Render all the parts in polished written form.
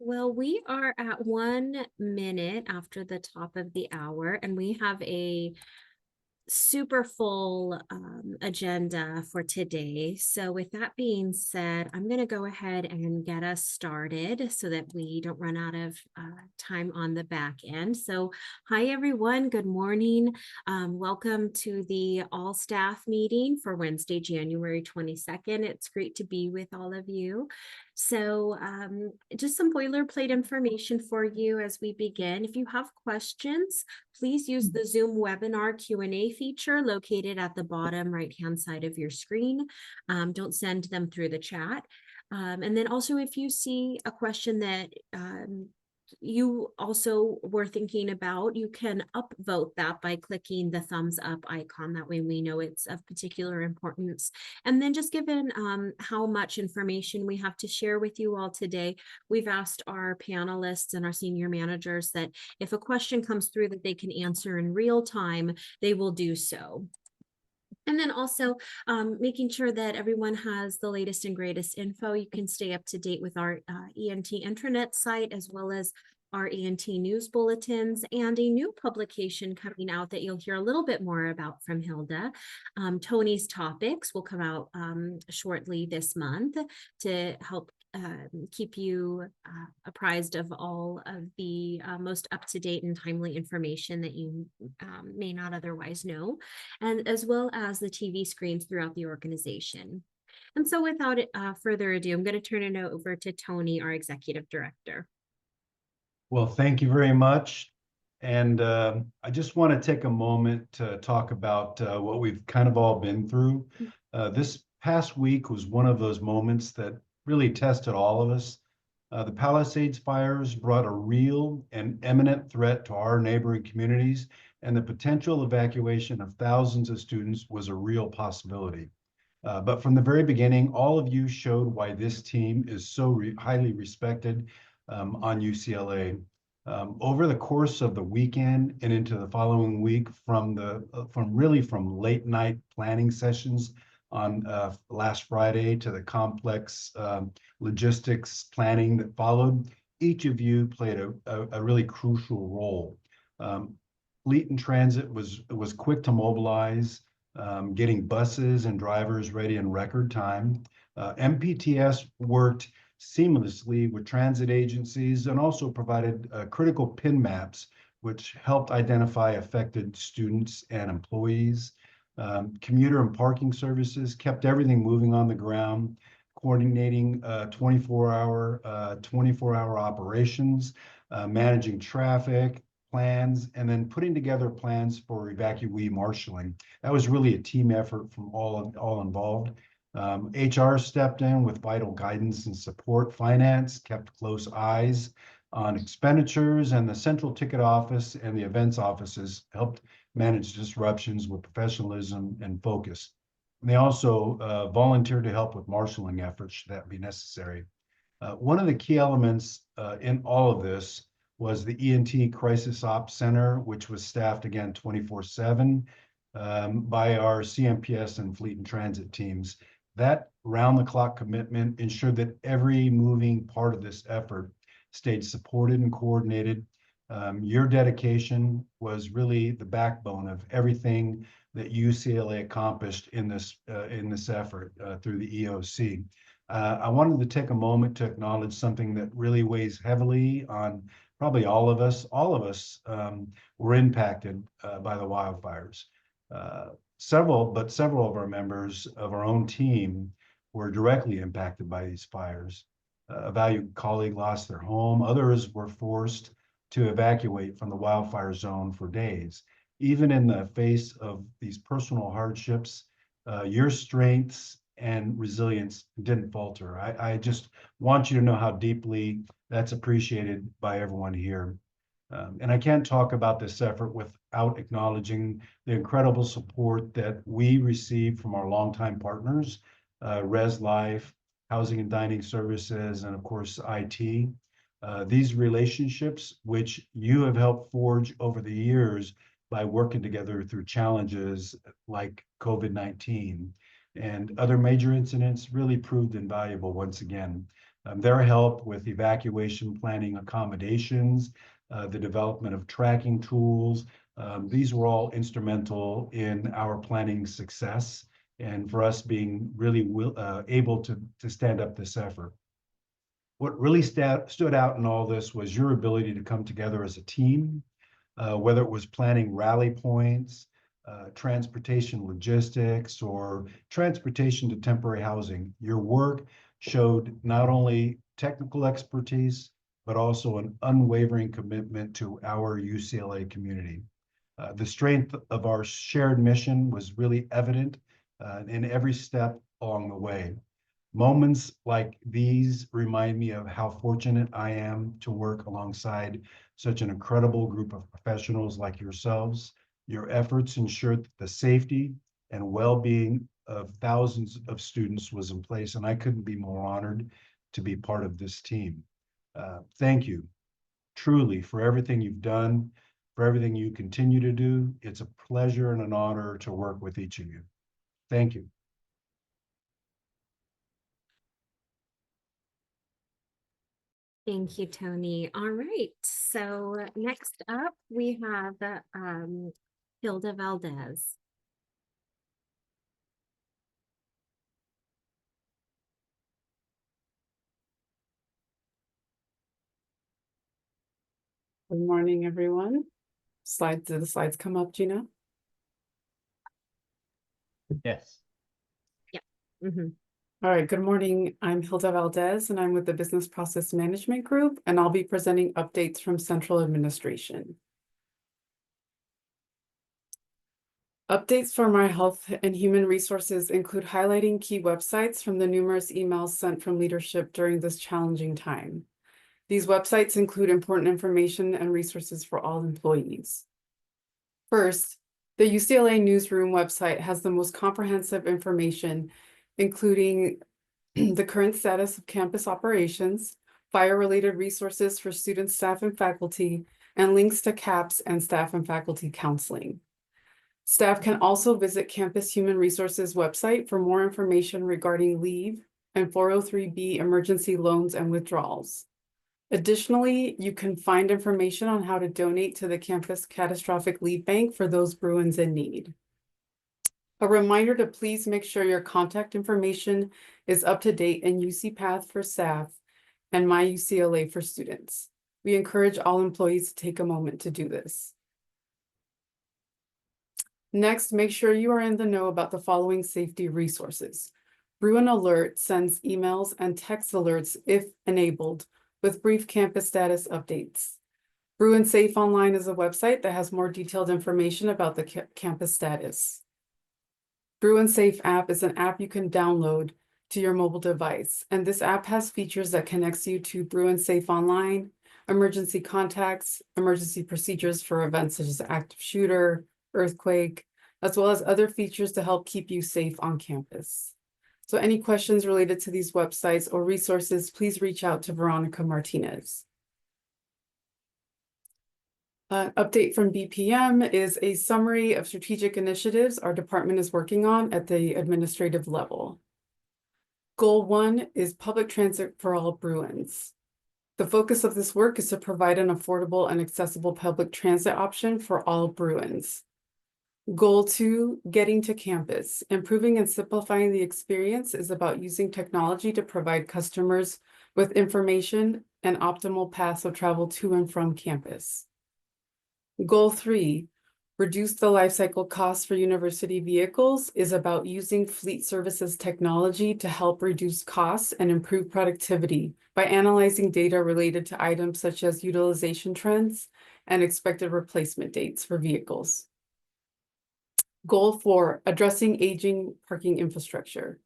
Well, we are at 1 minute after the top of the hour, and we have a super full agenda for today. So, with that being said, I'm going to go ahead and get us started so that we don't run out of time on the back end. So, hi everyone. Good morning. Welcome to the all staff meeting for Wednesday, January 22nd. It's great to be with all of you. So, just some boilerplate information for you as we begin. If you have questions, please use the Zoom webinar Q&A feature located at the bottom right-hand side of your screen. Don't send them through the chat. And then also, if you see a question that you also were thinking about, you can upvote that by clicking the thumbs up icon. That way we know it's of particular importance. And then just given how much information we have to share with you all today, we've asked our panelists and our senior managers that if a question comes through that they can answer in real time, they will do so. And then also making sure that everyone has the latest and greatest info. You can stay up to date with our E&T intranet site, as well as our E&T news bulletins, and a new publication coming out that you'll hear a little bit more about from Hilda. Tony's Topics will come out shortly this month to help keep you apprised of all of the most up-to-date and timely information that you may not otherwise know, and as well as the TV screens throughout the organization. And so without further ado, I'm going to turn it over to Tony, our executive director. Well, thank you very much. And I just want to take a moment to talk about what we've kind of all been through. This past week was one of those moments that really tested all of us. The Palisades fires brought a real and imminent threat to our neighboring communities, and the potential evacuation of thousands of students was a real possibility. But from the very beginning, all of you showed why this team is so highly respected on UCLA. Over the course of the weekend and into the following week, from late night planning sessions on last Friday to the complex logistics planning that followed, each of you played a really crucial role. Fleet and Transit was quick to mobilize, getting buses and drivers ready in record time. MPTS worked seamlessly with transit agencies and also provided critical PIN maps, which helped identify affected students and employees. Commuter and parking services kept everything moving on the ground, coordinating 24-hour operations, managing traffic plans, and then putting together plans for evacuee marshaling. That was really a team effort from all involved. HR stepped in with vital guidance and support. Finance kept close eyes on expenditures, and the central ticket office and the events offices helped manage disruptions with professionalism and focus. And they also volunteered to help with marshaling efforts should that be necessary. One of the key elements in all of this was the E&T Crisis Ops Center, which was staffed again 24/7 by our CMPS and Fleet and Transit teams. That round-the-clock commitment ensured that every moving part of this effort stayed supported and coordinated. Your dedication was really the backbone of everything that UCLA accomplished in this effort through the EOC. I wanted to take a moment to acknowledge something that really weighs heavily on probably all of us. All of us were impacted by the wildfires. Several of our members of our own team were directly impacted by these fires. A valued colleague lost their home. Others were forced to evacuate from the wildfire zone for days. Even in the face of these personal hardships, your strengths and resilience didn't falter. I just want you to know how deeply that's appreciated by everyone here. And I can't talk about this effort without acknowledging the incredible support that we received from our longtime partners, Res Life, Housing and Dining Services, and of course, IT. These relationships, which you have helped forge over the years by working together through challenges like COVID-19 and other major incidents, really proved invaluable once again. Their help with evacuation planning accommodations, the development of tracking tools, these were all instrumental in our planning success and for us being really able to stand up this effort. What really stood out in all this was your ability to come together as a team, whether it was planning rally points, transportation logistics, or transportation to temporary housing. Your work showed not only technical expertise, but also an unwavering commitment to our UCLA community. The strength of our shared mission was really evident in every step along the way. Moments like these remind me of how fortunate I am to work alongside such an incredible group of professionals like yourselves. Your efforts ensured that the safety and well-being of thousands of students was in place, and I couldn't be more honored to be part of this team. Thank you, truly, for everything you've done, for everything you continue to do. It's a pleasure and an honor to work with each of you. Thank you. Thank you, Tony. All right, so next up we have Hilda Valdez. Good morning, everyone. Did the slides come up, Gina? Yes. All right, good morning. I'm Hilda Valdez, and I'm with the Business Process Management Group, and I'll be presenting updates from Central Administration. Updates from our Health and Human Resources include highlighting key websites from the numerous emails sent from leadership during this challenging time. These websites include important information and resources for all employees. First, the UCLA Newsroom website has the most comprehensive information, including the current status of campus operations, fire-related resources for students, staff, and faculty, and links to CAPS and staff and faculty counseling. Staff can also visit Campus Human Resources website for more information regarding leave and 403B emergency loans and withdrawals. Additionally, you can find information on how to donate to the Campus Catastrophic Leave Bank for those Bruins in need. A reminder to please make sure your contact information is up to date in UCPath for staff and MyUCLA for students. We encourage all employees to take a moment to do this. Next, make sure you are in the know about the following safety resources. Bruin Alert sends emails and text alerts, if enabled, with brief campus status updates. Bruin Safe Online is a website that has more detailed information about the campus status. Bruin Safe app is an app you can download to your mobile device, and this app has features that connects you to Bruin Safe Online, emergency contacts, emergency procedures for events such as active shooter, earthquake, as well as other features to help keep you safe on campus. So any questions related to these websites or resources, please reach out to Veronica Martinez. Update from BPM is a summary of strategic initiatives our department is working on at the administrative level. Goal 1 is public transit for all Bruins. The focus of this work is to provide an affordable and accessible public transit option for all Bruins. Goal 2, getting to campus. Improving and simplifying the experience is about using technology to provide customers with information and optimal paths of travel to and from campus. Goal 3, reduce the lifecycle costs for university vehicles, is about using fleet services technology to help reduce costs and improve productivity by analyzing data related to items such as utilization trends and expected replacement dates for vehicles. Goal 4, addressing aging parking infrastructure.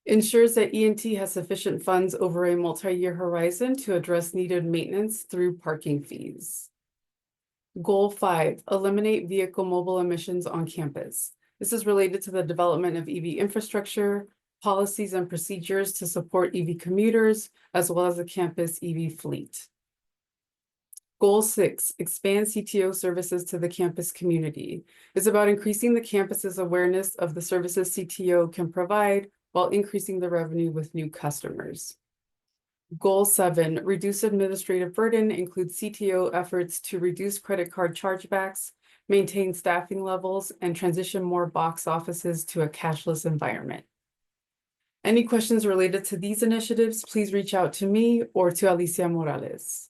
Ensures that E&T has sufficient funds over a multi-year horizon to address needed maintenance through parking fees. Goal 5, eliminate vehicle mobile emissions on campus. This is related to the development of EV infrastructure, policies and procedures to support EV commuters, as well as the campus EV fleet. Goal 6, expand CTO services to the campus community. It's about increasing the campus's awareness of the services CTO can provide while increasing the revenue with new customers. Goal 7, reduce administrative burden, includes CTO efforts to reduce credit card chargebacks, maintain staffing levels, and transition more box offices to a cashless environment. Any questions related to these initiatives, please reach out to me or to Alicia Morales.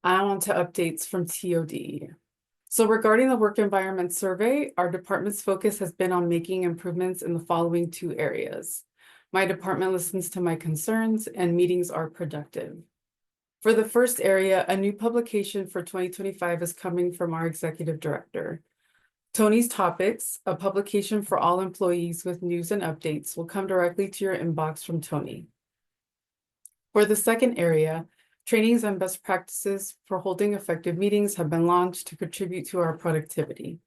On to updates from TOD. So regarding the work environment survey, our department's focus has been on making improvements in the following 2 areas. My department listens to my concerns and meetings are productive. For the first area, a new publication for 2025 is coming from our executive director. Tony's Topics, a publication for all employees with news and updates, will come directly to your inbox from Tony. For the second area, trainings and best practices for holding effective meetings have been launched to contribute to our productivity.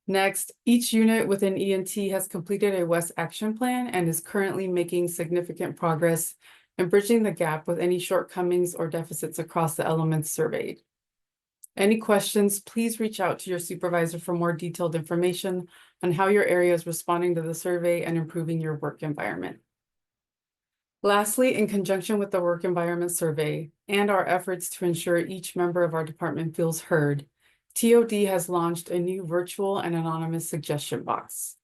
Next, each unit within E&T has completed a West Action Plan and is currently making significant progress in bridging the gap with any shortcomings or deficits across the elements surveyed. Any questions, please reach out to your supervisor for more detailed information on how your area is responding to the survey and improving your work environment. Lastly, in conjunction with the work environment survey and our efforts to ensure each member of our department feels heard, TOD has launched a new virtual and anonymous suggestion box.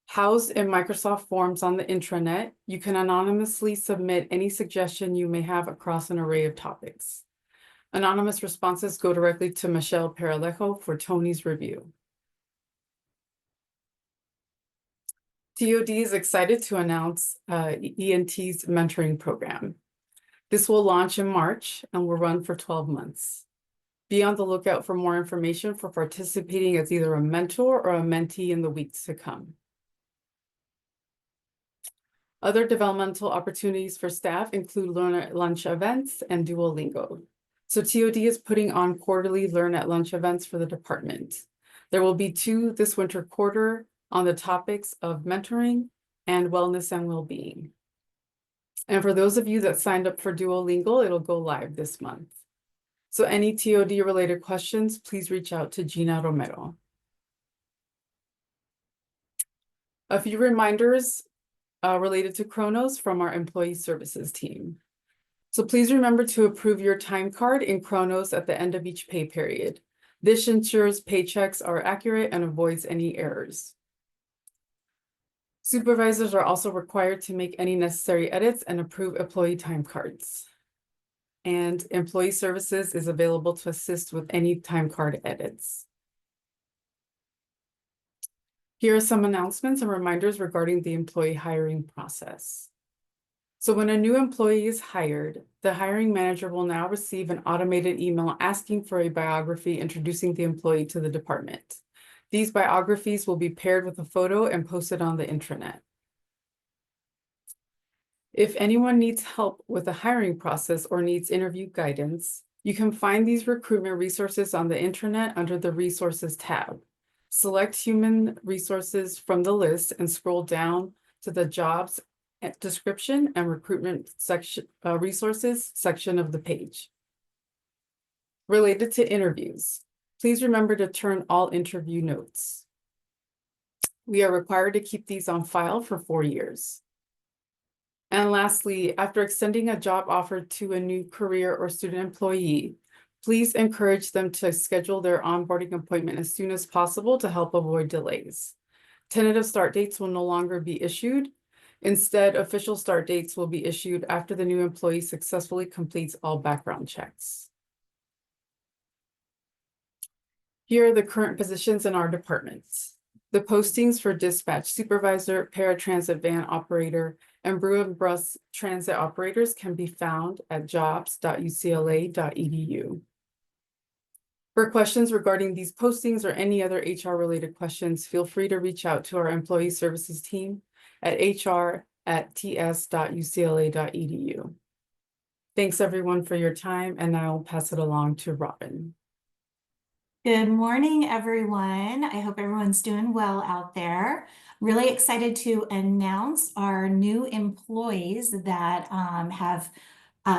Housed in Microsoft Forms on the intranet, you can anonymously submit any suggestion you may have across an array of topics. Anonymous responses go directly to Michelle Paralejo for Tony's review. TOD is excited to announce E&T's mentoring program. This will launch in March and will run for 12 months. Be on the lookout for more information for participating as either a mentor or a mentee in the weeks to come. Other developmental opportunities for staff include Learn at Lunch events and Duolingo. So TOD is putting on quarterly Learn at Lunch events for the department. There will be 2 this winter quarter on the topics of mentoring and wellness and well-being. And for those of you that signed up for Duolingo, it'll go live this month. So any TOD related questions, please reach out to Gina Romero. A few reminders related to Chronos from our employee services team. So please remember to approve your time card in Chronos at the end of each pay period. This ensures paychecks are accurate and avoids any errors. Supervisors are also required to make any necessary edits and approve employee time cards. And employee services is available to assist with any time card edits. Here are some announcements and reminders regarding the employee hiring process. So when a new employee is hired, the hiring manager will now receive an automated email asking for a biography introducing the employee to the department. These biographies will be paired with a photo and posted on the intranet. If anyone needs help with the hiring process or needs interview guidance, you can find these recruitment resources on the intranet under the Resources tab. Select Human Resources from the list and scroll down to the Jobs Description and Recruitment section, Resources section of the page. Related to interviews, please remember to turn all interview notes. We are required to keep these on file for 4 years. And lastly, after extending a job offer to a new career or student employee, please encourage them to schedule their onboarding appointment as soon as possible to help avoid delays. Tentative start dates will no longer be issued. Instead, official start dates will be issued after the new employee successfully completes all background checks. Here are the current positions in our departments. The postings for dispatch supervisor, paratransit van operator, and brew and bus transit operators can be found at jobs.ucla.edu. For questions regarding these postings or any other HR related questions, feel free to reach out to our employee services team at hr@ts.ucla.edu. Thanks everyone for your time, and I'll pass it along to Robin. Good morning, everyone. I hope everyone's doing well out there. Really excited to announce our new employees that have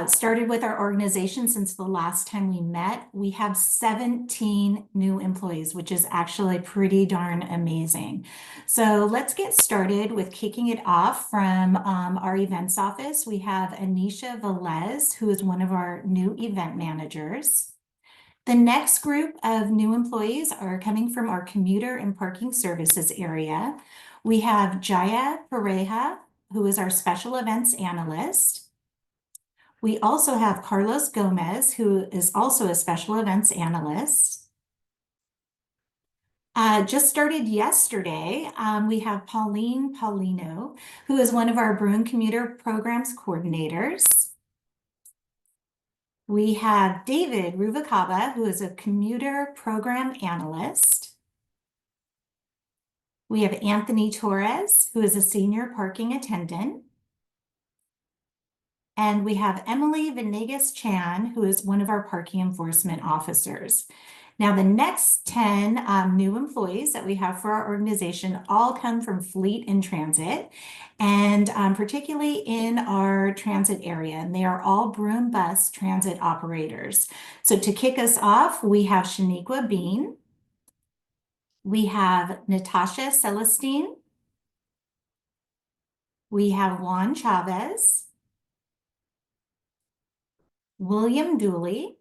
Started with our organization since the last time we met. We have 17 new employees, which is actually pretty darn amazing. So let's get started with kicking it off from our events office. We have Anisha Velez, who is one of our new event managers. The next group of new employees are coming from our commuter and parking services area. We have Jaya Pareja, who is our special events analyst. We also have Carlos Gomez, who is also a special events analyst. Just started yesterday, we have Pauline Paulino, who is one of our Bruin Commuter Programs coordinators. We have David Ruvacaba, who is a commuter program analyst. We have Anthony Torres, who is a senior parking attendant. And we have Emily Venegas Chan, who is one of our parking enforcement officers. Now, the next 10 new employees that we have for our organization all come from fleet and transit, and particularly in our transit area. And they are all Bruin bus transit operators. So to kick us off, we have Shaniqua Bean. We have Natasha Celestine. We have Juan Chavez. William Dooley,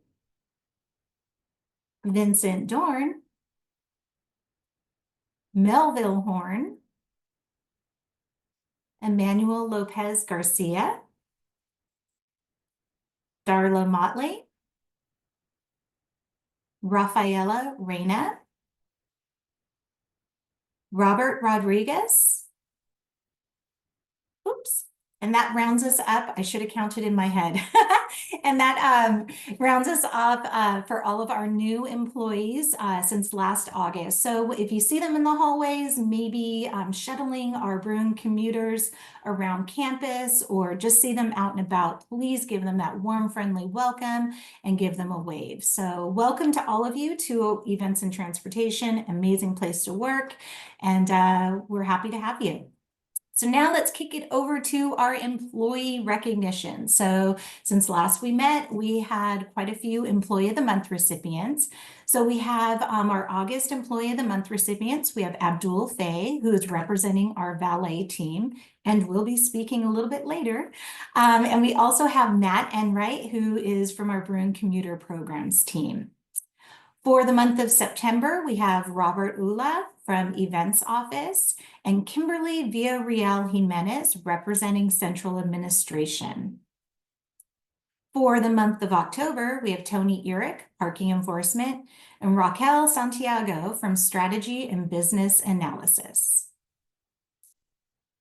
Vincent Dorn, Melville Horn, Emmanuel Lopez Garcia, Darla Motley, Rafaela Reyna, Robert Rodriguez. Oops. And that rounds us up. I should have counted in my head. And that rounds us off for all of our new employees since last August. So if you see them in the hallways, maybe shuttling our Bruin commuters around campus, or just see them out and about, please give them that warm, friendly welcome and give them a wave. So welcome to all of you to Events and Transportation, amazing place to work. And we're happy to have you. So now let's kick it over to our employee recognition. So since last we met, we had quite a few Employee of the Month recipients. So we have our August Employee of the Month recipients. We have Abdul Faye, who is representing our valet team and will be speaking a little bit later. And we also have Matt Enright, who is from our Bruin Commuter Programs team. For the month of September, we have Robert Ula from Events Office and Kimberly Villarreal Jimenez representing Central Administration. For the month of October, we have Tony Eric, Parking Enforcement, and Raquel Santiago from Strategy and Business Analysis.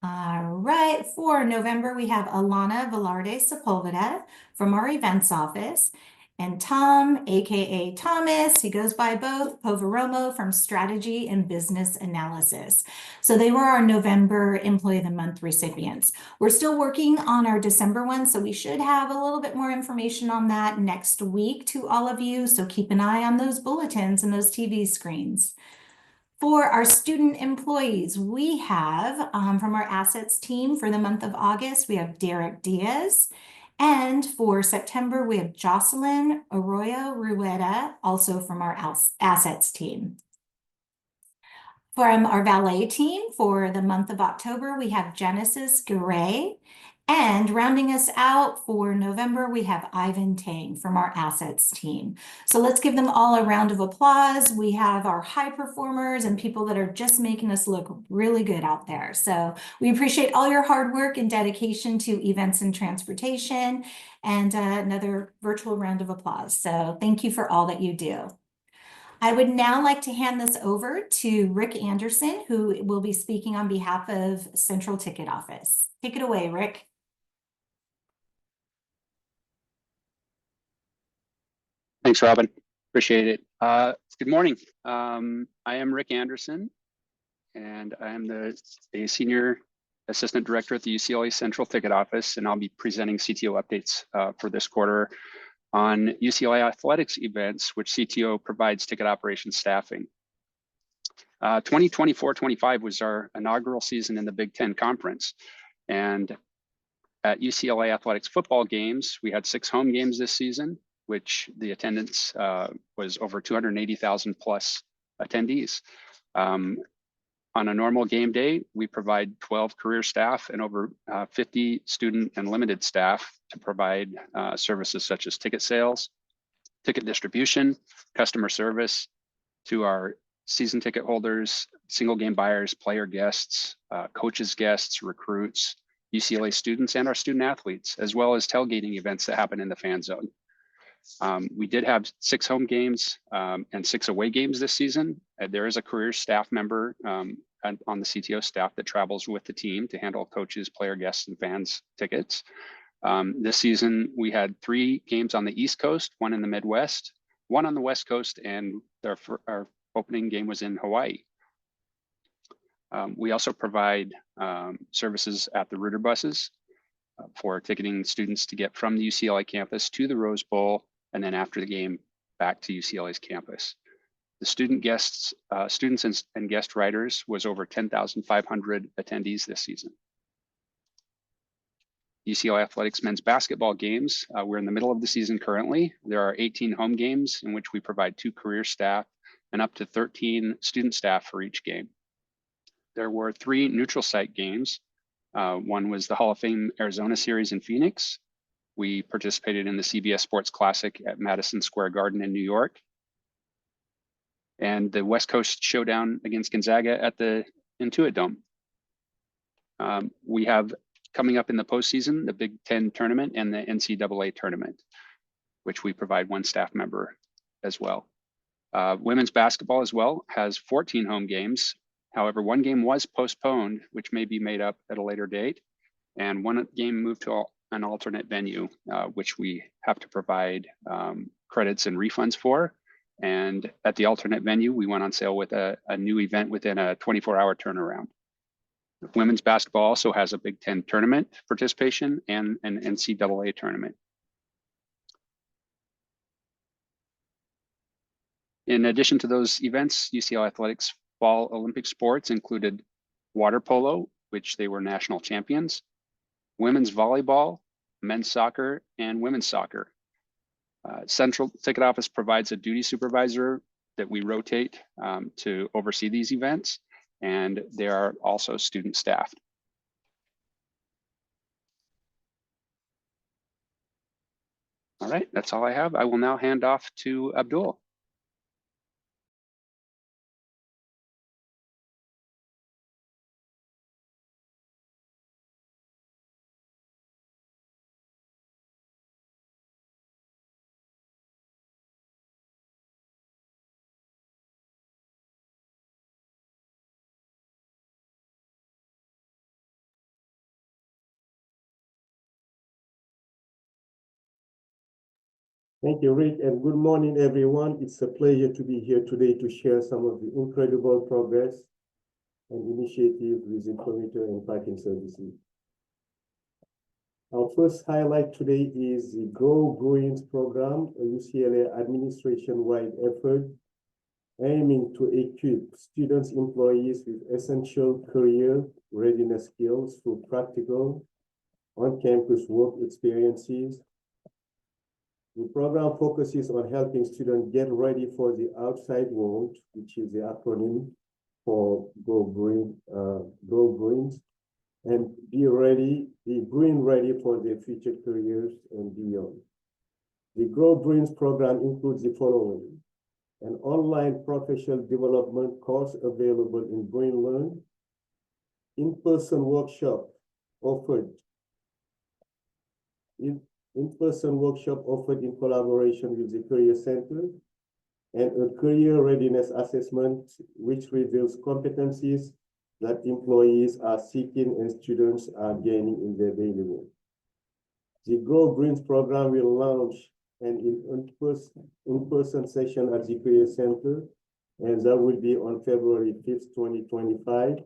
All right, for November, we have Alana Velarde Sepulveda from our Events Office, and Tom, aka Thomas, he goes by both, Poveromo from Strategy and Business Analysis. So they were our November Employee of the Month recipients. We're still working on our December one, so we should have a little bit more information on that next week to all of you. So keep an eye on those bulletins and those TV screens. For our student employees, we have from our assets team for the month of August, we have Derek Diaz. And for September, we have Jocelyn Arroyo Rueda, also from our assets team. From our valet team for the month of October, we have Genesis Garay. And rounding us out for November, we have Ivan Tang from our assets team. So let's give them all a round of applause. We have our high performers and people that are just making us look really good out there. So we appreciate all your hard work and dedication to events and transportation, and another virtual round of applause. So thank you for all that you do. I would now like to hand this over to Rick Anderson, who will be speaking on behalf of Central Ticket Office. Take it away, Rick. Thanks, Robin. Appreciate it. Good morning. I am Rick Anderson, and I am a Senior Assistant Director at the UCLA Central Ticket Office, and I'll be presenting CTO updates for this quarter on UCLA athletics events, which CTO provides ticket operations staffing. 2024-25 was our inaugural season in the Big Ten Conference, and at UCLA Athletics football games, we had 6 home games this season, which the attendance was over 280,000 plus attendees. On a normal game day, we provide 12 career staff and over 50 student and limited staff to provide services such as ticket sales, ticket distribution, customer service to our season ticket holders, single game buyers, player guests, coaches guests, recruits, UCLA students, and our student athletes, as well as tailgating events that happen in the fan zone. We did have 6 home games and 6 away games this season. There is a career staff member on the CTO staff that travels with the team to handle coaches, player guests, and fans tickets. This season, we had 3 games on the East Coast, 1 in the Midwest, 1 on the West Coast, and our opening game was in Hawaii. We also provide services at the Rooter buses for ticketing students to get from the UCLA campus to the Rose Bowl, and then after the game back to UCLA's campus. The students and guest riders was over 10,500 attendees this season. UCLA Athletics men's basketball games, we're in the middle of the season currently. There are 18 home games in which we provide 2 career staff and up to 13 student staff for each game. There were 3 neutral site games. One was the Hall of Fame Arizona series in Phoenix. We participated in the CBS Sports Classic at Madison Square Garden in New York. And the West Coast Showdown against Gonzaga at the Intuit Dome. We have coming up in the postseason, the Big Ten tournament and the NCAA tournament, which we provide 1 staff member as well. Women's basketball as well has 14 home games. However, 1 game was postponed, which may be made up at a later date. And 1 game moved to an alternate venue, which we have to provide credits and refunds for. And at the alternate venue, we went on sale with a new event within a 24-hour turnaround. Women's basketball also has a Big Ten tournament participation and an NCAA tournament. In addition to those events, UCLA Athletics Fall Olympic sports included water polo, which they were national champions, women's volleyball, men's soccer, and women's soccer. Central Ticket Office provides a duty supervisor that we rotate to oversee these events, and they are also student staffed. All right, that's all I have. I will now hand off to Abdul. Thank you, Rick, and good morning, everyone. It's a pleasure to be here today to share some of the incredible progress and initiatives within Commuter and Parking Services. Our first highlight today is the Go Bruins program, a UCLA administration-wide effort aiming to equip students, employees with essential career readiness skills through practical on-campus work experiences. The program focuses on helping students get ready for the outside world, which is the acronym for Go Bruins, and be Bruin ready for their future careers and beyond. The Go Bruins program includes the following: an online professional development course available in Bruin Learn, in-person workshop offered in collaboration with the Career Center, and a career readiness assessment which reveals competencies that employees are seeking and students are gaining in their daily work. The Grow Bruins program will launch an in-person session at the Career Center, and that will be on February 5th, 2025.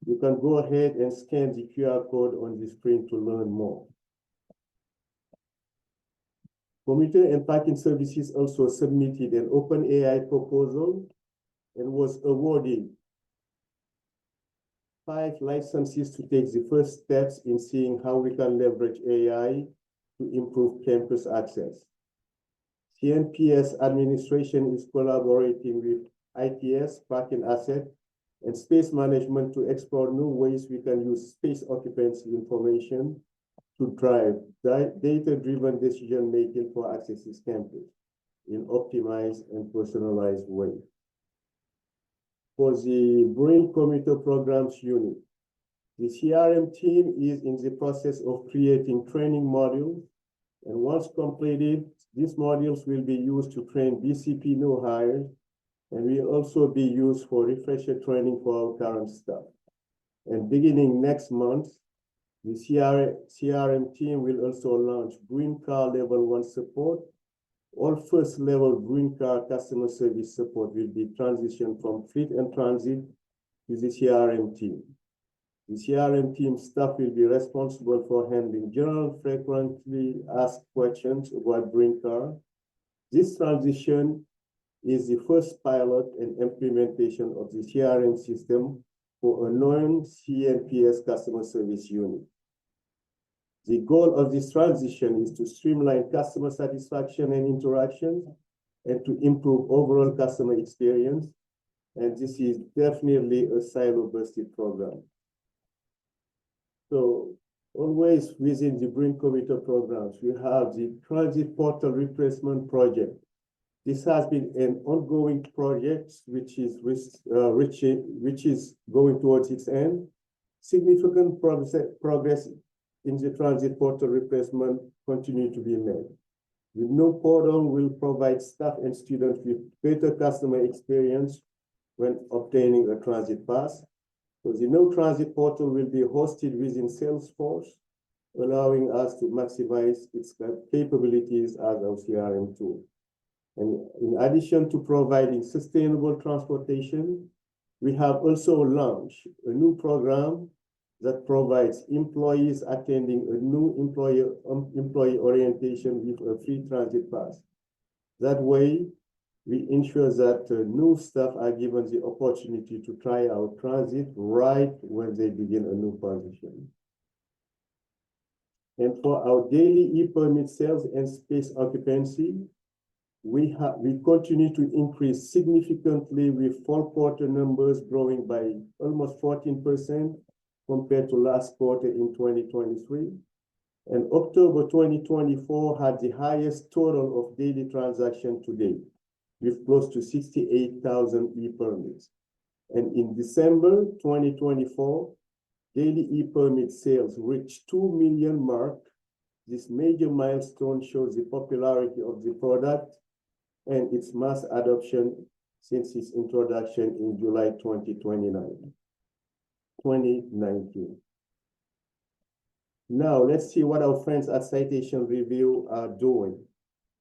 You can go ahead and scan the QR code on the screen to learn more. Commuter and Parking Services also submitted an OpenAI proposal and was awarded 5 licenses to take the first steps in seeing how we can leverage AI to improve campus access. CNPS administration is collaborating with ITS, parking asset, and space management to explore new ways we can use space occupancy information to drive data-driven decision-making for Accesses campus in optimized and personalized way. For the Brain Commuter Programs unit, the CRM team is in the process of creating training modules, and once completed, these modules will be used to train BCP new hires and will also be used for refresher training for our current staff. And beginning next month, the CRM team will also launch Green Car Level 1 support. All first level Green Car customer service support will be transitioned from fleet and transit to the CRM team. The CRM team staff will be responsible for handling general frequently asked questions about Green Car. This transition is the first pilot and implementation of the CRM system for a non-CNPS customer service unit. The goal of this transition is to streamline customer satisfaction and interaction and to improve overall customer experience. And this is definitely a silo-busted program. So always within the Brain Commuter programs, we have the Transit Portal Replacement Project. This has been an ongoing project which is going towards its end. Significant progress in the transit portal replacement continue to be made. The new portal will provide staff and students with better customer experience when obtaining a transit pass. So the new transit portal will be hosted within Salesforce, allowing us to maximize its capabilities as our CRM tool. And in addition to providing sustainable transportation, we have also launched a new program that provides employees attending a new employee orientation with a free transit pass. That way, we ensure that new staff are given the opportunity to try out transit right when they begin a new position. And for our daily e-permit sales and space occupancy, we continue to increase significantly with fourth quarter numbers growing by almost 14% compared to last quarter in 2023. And October 2024 had the highest total of daily transactions to date, with close to 68,000 e-permits. And in December 2024, daily e-permit sales reached 2 million mark. This major milestone shows the popularity of the product and its mass adoption since its introduction in July 2019. Now, let's see what our friends at Citation Review are doing.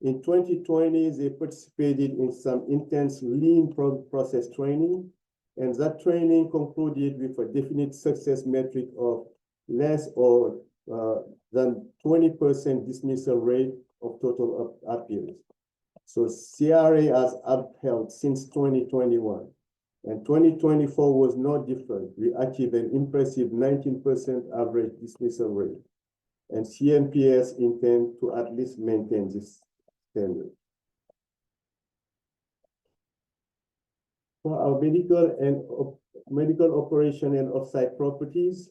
In 2020, they participated in some intense lean process training, and that training concluded with a definite success metric of less or than 20% dismissal rate of total appeals. So CRA has upheld since 2021, and 2024 was no different. We achieved an impressive 19% average dismissal rate, and CNPS intend to at least maintain this standard. For our medical operation and offsite properties,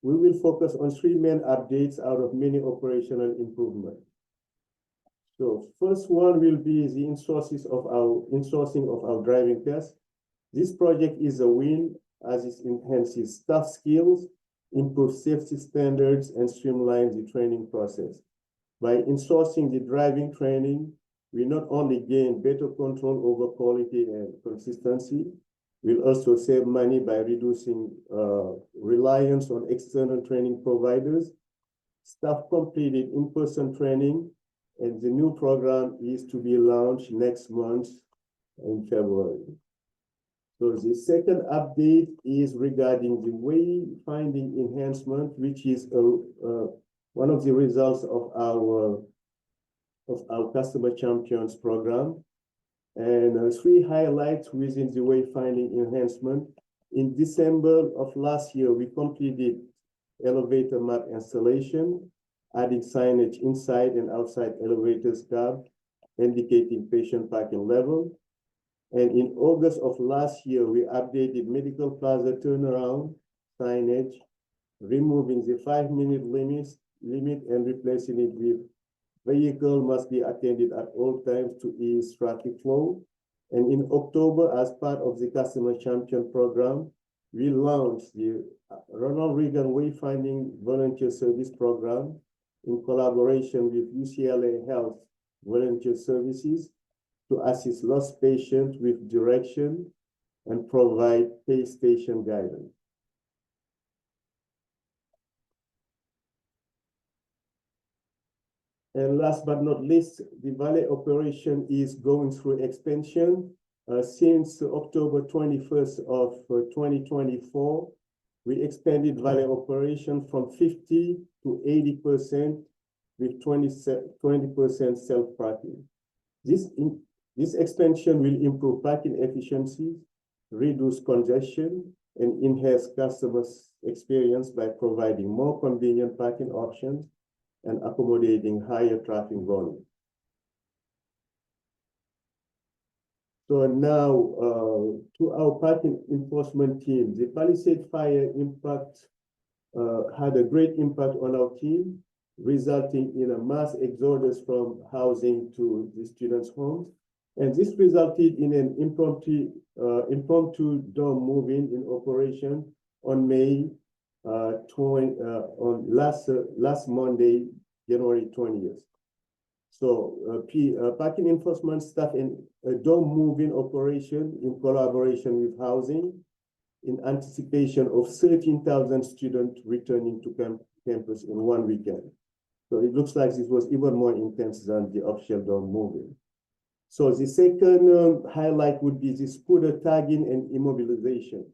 we will focus on 3 main updates out of many operational improvements. So first one will be the insourcing of our driving test. This project is a win as it enhances staff skills, improves safety standards, and streamlines the training process. By insourcing the driving training, we not only gain better control over quality and consistency, we'll also save money by reducing reliance on external training providers. Staff completed in-person training, and the new program is to be launched next month in February. So the second update is regarding the wayfinding enhancement, which is one of the results of our Customer Champions program. And 3 highlights within the wayfinding enhancement In December of last year, we completed elevator map installation, adding signage inside and outside elevators cab, indicating patient parking level. And in August of last year, we updated medical plaza turnaround signage, removing the 5-minute limit and replacing it with vehicle must be attended at all times to ease traffic flow. And in October, as part of the Customer Champion Program, we launched the Ronald Reagan Wayfinding Volunteer Service Program in collaboration with UCLA Health Volunteer Services to assist lost patients with direction and provide pay station guidance. And last but not least, the valet operation is going through expansion. Since October 21st of 2024, we expanded valet operation from 50 to 80% with 20% self-parking. This expansion will improve parking efficiency, reduce congestion, and enhance customers' experience by providing more convenient parking options and accommodating higher traffic volume. So now to our parking enforcement team, the Palisade fire impact had a great impact on our team, resulting in a mass exodus from housing to the students' homes. And this resulted in an impromptu dorm move-in in operation on last Monday, January 20th. So parking enforcement staff in a dorm move-in operation in collaboration with housing in anticipation of 13,000 students returning to campus in one weekend. So it looks like this was even more intense than the official dorm move-in. So the second highlight would be the scooter tagging and immobilization.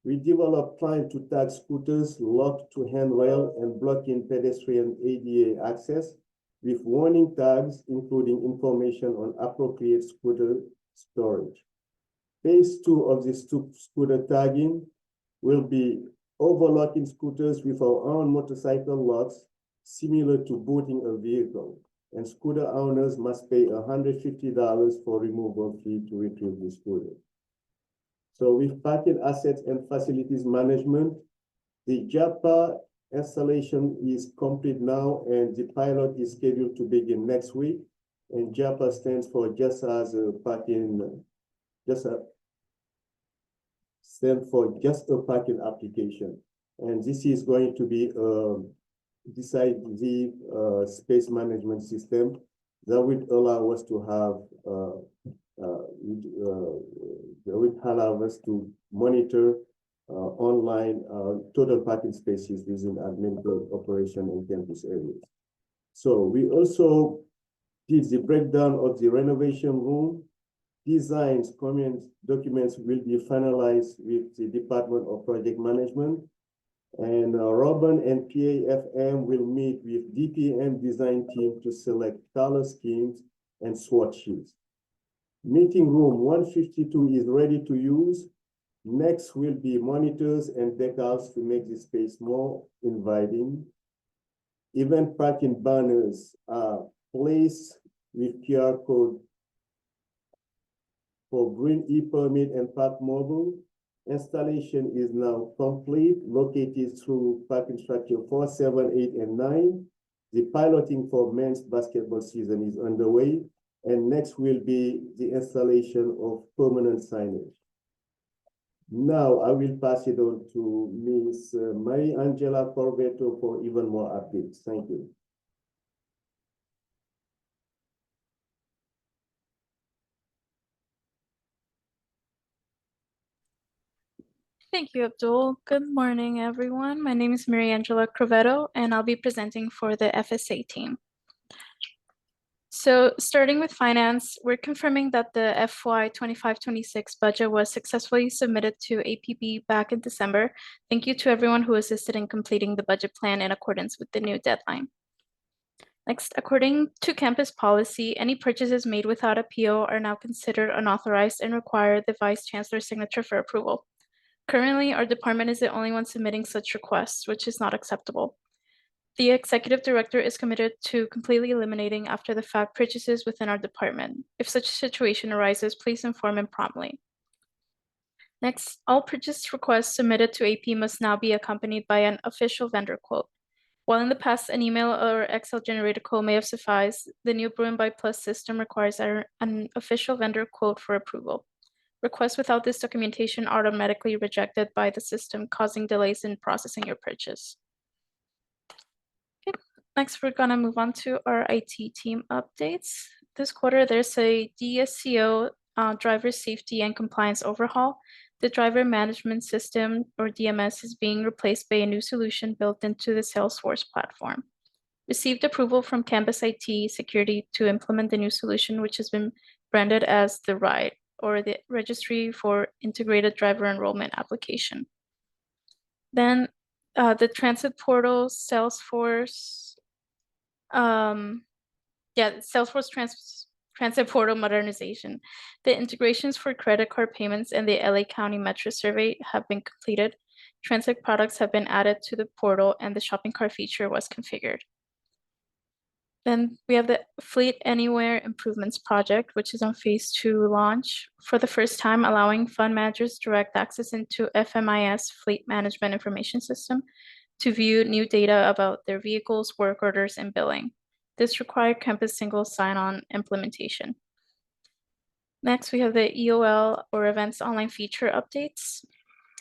We developed plan to tag scooters locked to handrail and blocking pedestrian ADA access with warning tags, including information on appropriate scooter storage. Phase 2 of this scooter tagging will be overlocking scooters with our own motorcycle locks, similar to booting a vehicle. And scooter owners must pay $150 for removal fee to retrieve the scooter. So with parking assets and facilities management, the JAPA installation is complete now, and the pilot is scheduled to begin next week. And JAPA stands for just a parking application. And this is going to be decisive space management system that would allow us to have monitor online total parking spaces within administrative operation and campus areas. So we also did the breakdown of the renovation room. Designs, comments, documents will be finalized with the Department of Project Management. And Robin and PAFM will meet with DPM design team to select color schemes and swatch sheets. Meeting room 152 is ready to use. Next will be monitors and decals to make the space more inviting. Event parking banners are placed with QR code for Green e-permit and Park Mobile. Installation is now complete, located through parking structure 4, 7, 8, and 9. The piloting for men's basketball season is underway, and next will be the installation of permanent signage. Now I will pass it on to Ms. Marie Angela Corvetto for even more updates. Thank you. Thank you, Abdul. Good morning, everyone. My name is Mariangela Crovetto, and I'll be presenting for the FSA team. So starting with finance, we're confirming that the FY 25-26 budget was successfully submitted to APB back in December. Thank you to everyone who assisted in completing the budget plan in accordance with the new deadline. Next, according to campus policy, any purchases made without a PO are now considered unauthorized and require the Vice Chancellor's signature for approval. Currently, our department is the only one submitting such requests, which is not acceptable. The executive director is committed to completely eliminating after the fact purchases within our department. If such a situation arises, please inform him promptly. Next, all purchase requests submitted to AP must now be accompanied by an official vendor quote. While in the past an email or Excel generated quote may have sufficed, the new Bruin by Plus system requires an official vendor quote for approval. Requests without this documentation are automatically rejected by the system, causing delays in processing your purchase. Okay. Next, we're gonna move on to our IT team updates. This quarter, there's a DSCO, driver safety and compliance overhaul. The driver management system, or DMS, is being replaced by a new solution built into the Salesforce platform. Received approval from Campus IT Security to implement the new solution, which has been branded as the RIDE, or the Registry for Integrated Driver Enrollment Application. Then the Transit Portal, Salesforce, Salesforce Transit Portal modernization. The integrations for credit card payments and the LA County Metro survey have been completed. Transit products have been added to the portal and the shopping cart feature was configured. Then we have the Fleet Anywhere Improvements Project, which is on phase 2 launch. For the first time, allowing fund managers direct access into FMIS Fleet Management Information System to view new data about their vehicles, work orders, and billing. This required campus single sign-on implementation. Next, we have the EOL or Events Online Feature updates.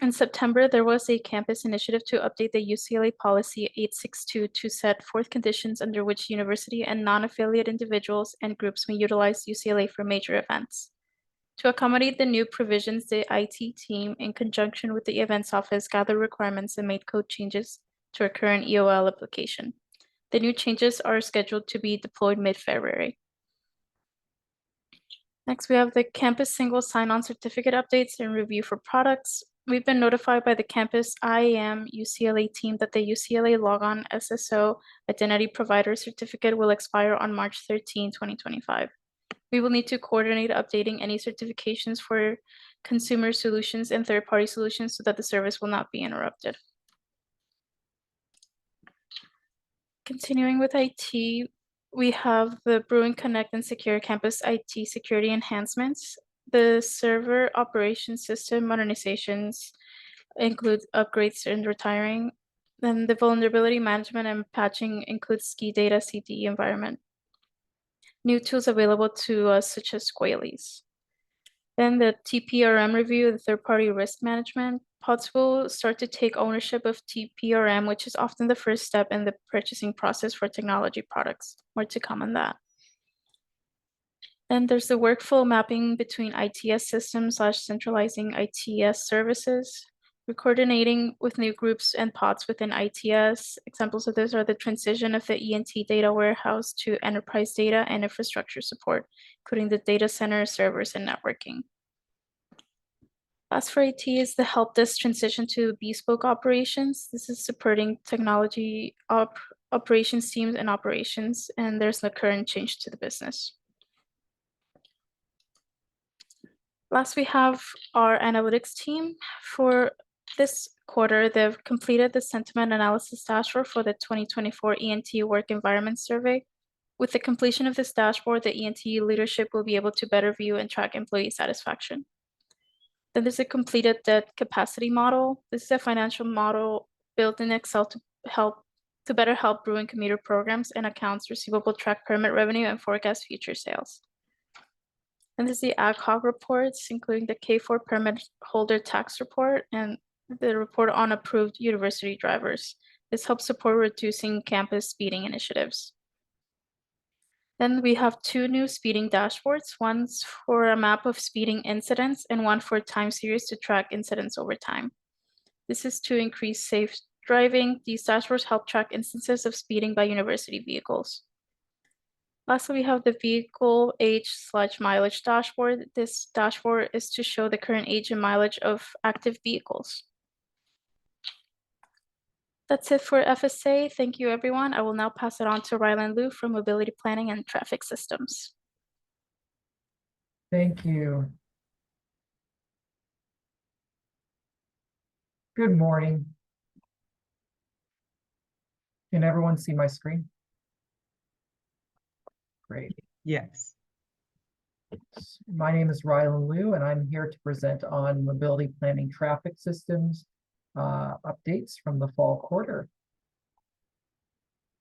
In September, there was a campus initiative to update the UCLA Policy 862 to set forth conditions under which university and non-affiliate individuals and groups may utilize UCLA for major events. To accommodate the new provisions, the IT team, in conjunction with the events office, gathered requirements and made code changes to our current EOL application. The new changes are scheduled to be deployed mid-February. Next, we have the campus single sign-on certificate updates and review for products. We've been notified by the campus IAM UCLA team that the UCLA Logon SSO Identity Provider Certificate will expire on March 13, 2025. We will need to coordinate updating any certifications for consumer solutions and third-party solutions so that the service will not be interrupted. Continuing with IT, we have the Bruin Connect and Secure Campus IT security enhancements. The server operations system modernizations include upgrades and retiring. Then the vulnerability management and patching includes ski data CDE environment. New tools available to us such as Squalys. Then the TPRM review, the third-party risk management. Pods will start to take ownership of TPRM, which is often the first step in the purchasing process for technology products. More to come on that. Then there's the workflow mapping between ITS systems / centralizing ITS services. We're coordinating with new groups and pods within ITS. Examples of this are the transition of the E&T data warehouse to enterprise data and infrastructure support, including the data center, servers, and networking. Last for IT is the help desk transition to bespoke operations. This is supporting technology operations teams and operations, and there's no current change to the business. Last, we have our analytics team. For this quarter, they've completed the sentiment analysis dashboard for the 2024 E&T Work Environment Survey. With the completion of this dashboard, the E&T leadership will be able to better view and track employee satisfaction. Then there's a completed debt capacity model. This is a financial model built in Excel to better help Bruin commuter programs and accounts receivable track permit revenue and forecast future sales. And this is the ad hoc reports, including the K4 permit holder tax report and the report on approved university drivers. This helps support reducing campus speeding initiatives. Then we have 2 new speeding dashboards, one's for a map of speeding incidents and one for time series to track incidents over time. This is to increase safe driving. These dashboards help track instances of speeding by university vehicles. Lastly, we have the vehicle age/mileage dashboard. This dashboard is to show the current age and mileage of active vehicles. That's it for FSA. Thank you, everyone. I will now pass it on to Rylan Liu from Mobility Planning and Traffic Systems. Thank you. Good morning. Can everyone see my screen? Great. Yes. My name is Rylan Liu, and I'm here to present on mobility planning traffic systems updates from the fall quarter.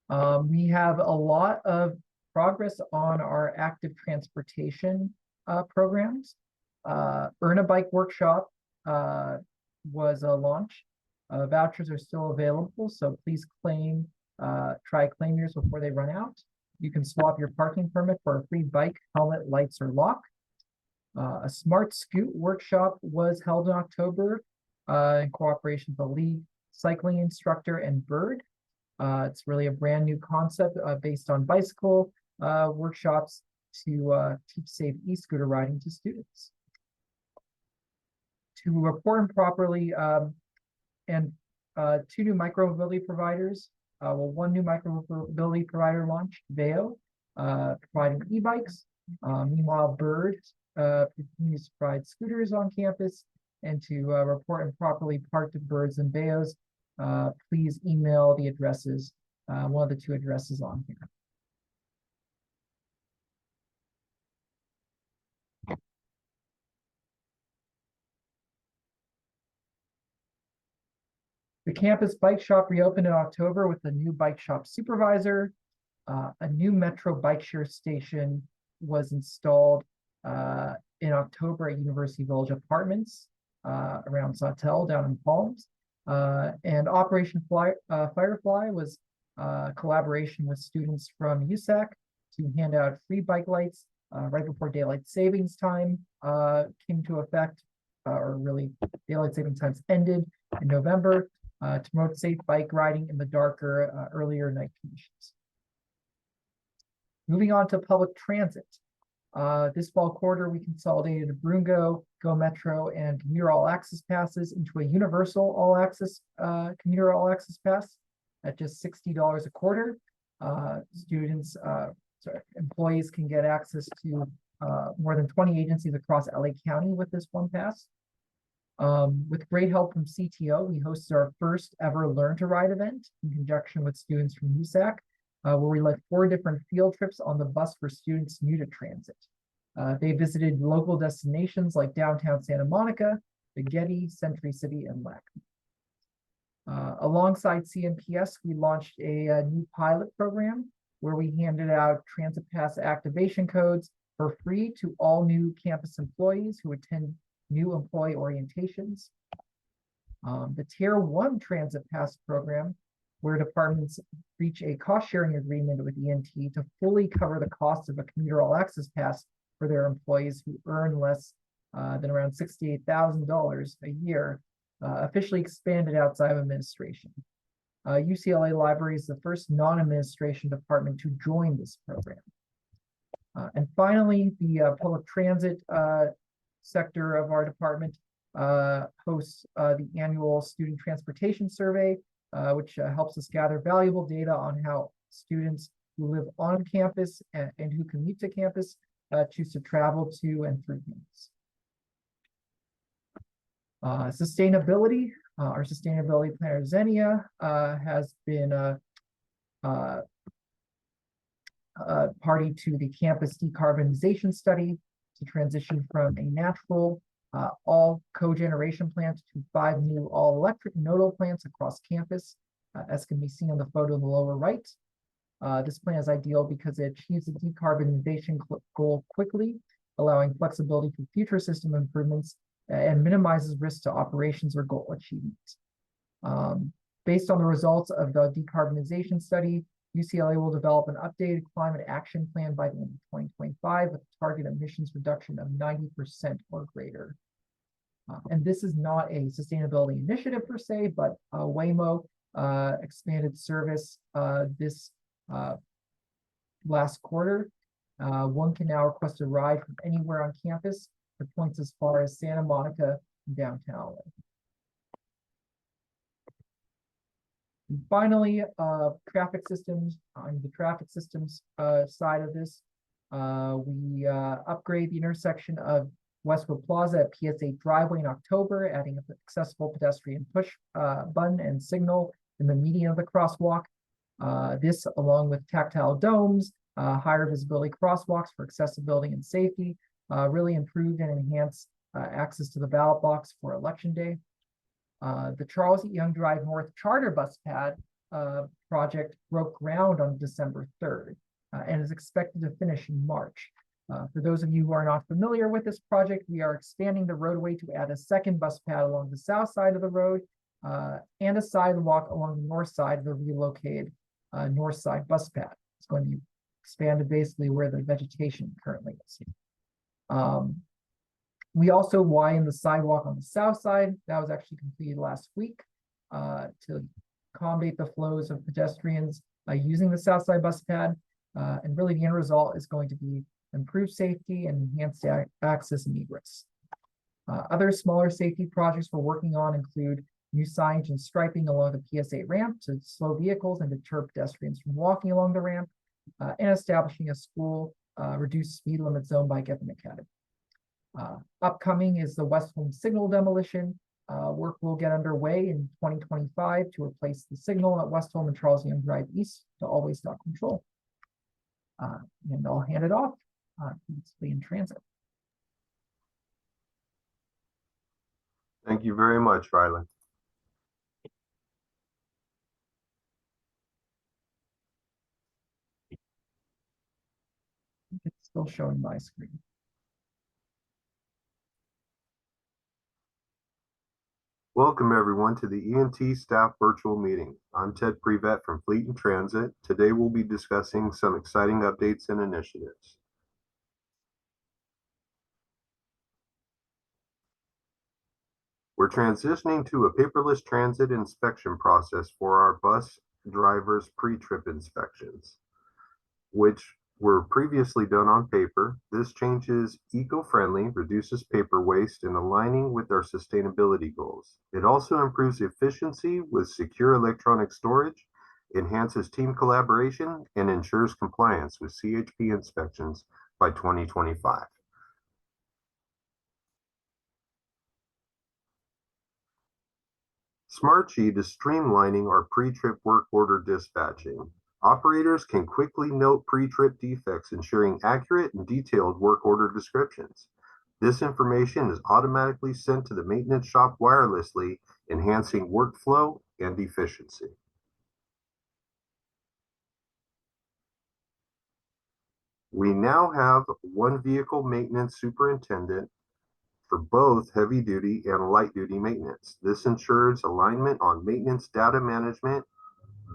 We have a lot of progress on our active transportation programs. Earn a Bike Workshop was a launch. Vouchers are still available, so please try claim yours before they run out. You can swap your parking permit for a free bike, helmet, lights, or lock. A Smart Scoot workshop was held in October in cooperation with the lead cycling instructor and Bird. It's really a brand new concept based on bicycle workshops to teach safe e-scooter riding to students. To report improperly, and two new micromobility providers. One new micromobility provider launched, Veo, providing e-bikes. Meanwhile, Bird continues to provide scooters on campus. And to report improperly parked birds and Veos, please email the addresses, one of the two addresses on here. The campus bike shop reopened in October with a new bike shop supervisor. A new Metro bike share station was installed in October at University Village Apartments around Sawtell down in Palms. And Operation Firefly was collaboration with students from USAC to hand out free bike lights right before daylight savings time came to effect, or really daylight savings times ended in November. To promote safe bike riding in the darker, earlier night conditions. Moving on to public transit. This fall quarter, we consolidated Brungo, Go Metro, and commuter all access passes into a universal all access commuter all access pass at just $60 a quarter. Employees can get access to more than 20 agencies across LA County with this one pass. With great help from CTO, we hosted our first ever Learn to Ride event in conjunction with students from USAC, where we led 4 different field trips on the bus for students new to transit. They visited local destinations like downtown Santa Monica, the Getty, Century City, and LACME. Alongside CNPS, we launched a new pilot program where we handed out Transit Pass activation codes for free to all new campus employees who attend new employee orientations. The Tier 1 Transit Pass program, where departments reach a cost-sharing agreement with E&T to fully cover the cost of a commuter all-access pass for their employees who earn less than around $68,000 a year, officially expanded outside of administration. UCLA Library is the first non-administration department to join this program. And finally, the public transit sector of our department hosts the annual student transportation survey, which helps us gather valuable data on how students who live on campus and who commute to campus choose to travel to and through campus. Sustainability, our sustainability planner Xenia has been party to the campus decarbonization study to transition from a natural all cogeneration plant to 5 new all-electric nodal plants across campus, as can be seen on the photo in the lower right. This plan is ideal because it achieves the decarbonization goal quickly, allowing flexibility for future system improvements and minimizes risk to operations or goal achievement. Based on the results of the decarbonization study, UCLA will develop an updated climate action plan by the end of 2025 with a target emissions reduction of 90% or greater. And this is not a sustainability initiative per se, but Waymo expanded service this last quarter. One can now request a ride from anywhere on campus for points as far as Santa Monica and downtown LA. And finally, traffic systems. On the traffic systems side of this, we upgrade the intersection of Westwood Plaza at PSA driveway in October, adding an accessible pedestrian push button and signal in the median of the crosswalk. This, along with tactile domes, higher visibility crosswalks for accessibility and safety, really improved and enhanced access to the ballot box for Election Day. The Charles E. Young Drive North Charter Bus Pad project broke ground on December 3rd and is expected to finish in March. For those of you who are not familiar with this project, we are expanding the roadway to add a second bus pad along the south side of the road and a sidewalk along the north side of the relocated north side bus pad. It's going to be expanded basically where the vegetation currently is. We also widened the sidewalk on the south side. That was actually completed last week to accommodate the flows of pedestrians using the south side bus pad. And really the end result is going to be improved safety and enhanced access and egress. Other smaller safety projects we're working on include new signage and striping along the PSA ramp to slow vehicles and deter pedestrians from walking along the ramp, and establishing a school reduced speed limit zone by Gethin Academy. Upcoming is the West Home signal demolition. Work will get underway in 2025 to replace the signal at West Home and Charles Young Drive East to always stop control. And I'll hand it off to Lee in Transit. Thank you very much, Riley. It's still showing my screen. Welcome everyone to the E&T staff virtual meeting. I'm Ted Prevet from Fleet and Transit. Today we'll be discussing some exciting updates and initiatives. We're transitioning to a paperless transit inspection process for our bus drivers' pre-trip inspections, which were previously done on paper. This change is eco-friendly, reduces paper waste, and aligning with our sustainability goals. It also improves efficiency with secure electronic storage, enhances team collaboration, and ensures compliance with CHP inspections by 2025. Smartsheet is streamlining our pre-trip work order dispatching. Operators can quickly note pre-trip defects, ensuring accurate and detailed work order descriptions. This information is automatically sent to the maintenance shop wirelessly, enhancing workflow and efficiency. We now have one vehicle maintenance superintendent for both heavy duty and light duty maintenance. This ensures alignment on maintenance data management,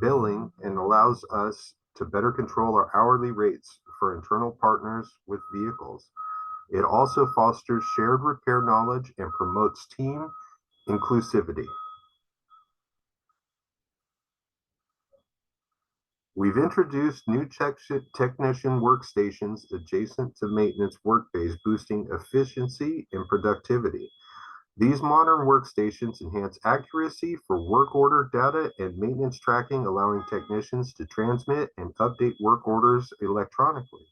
billing, and allows us to better control our hourly rates for internal partners with vehicles. It also fosters shared repair knowledge and promotes team inclusivity. We've introduced new technician workstations adjacent to maintenance work bays, boosting efficiency and productivity. These modern workstations enhance accuracy for work order data and maintenance tracking, allowing technicians to transmit and update work orders electronically.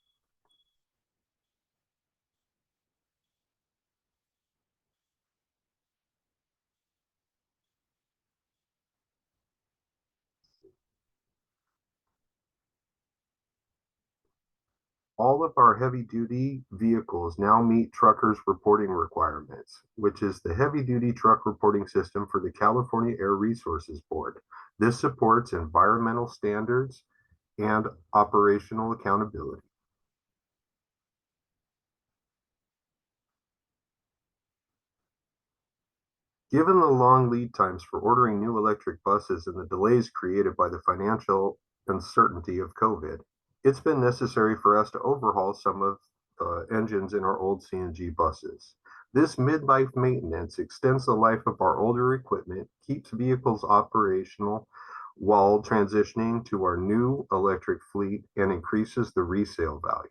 All of our heavy-duty vehicles now meet truckers' reporting requirements, which is the heavy-duty truck reporting system for the California Air Resources Board. This supports environmental standards and operational accountability. Given the long lead times for ordering new electric buses and the delays created by the financial uncertainty of COVID, it's been necessary for us to overhaul some of the engines in our old CNG buses. This mid-life maintenance extends the life of our older equipment, keeps vehicles operational while transitioning to our new electric fleet, and increases the resale value.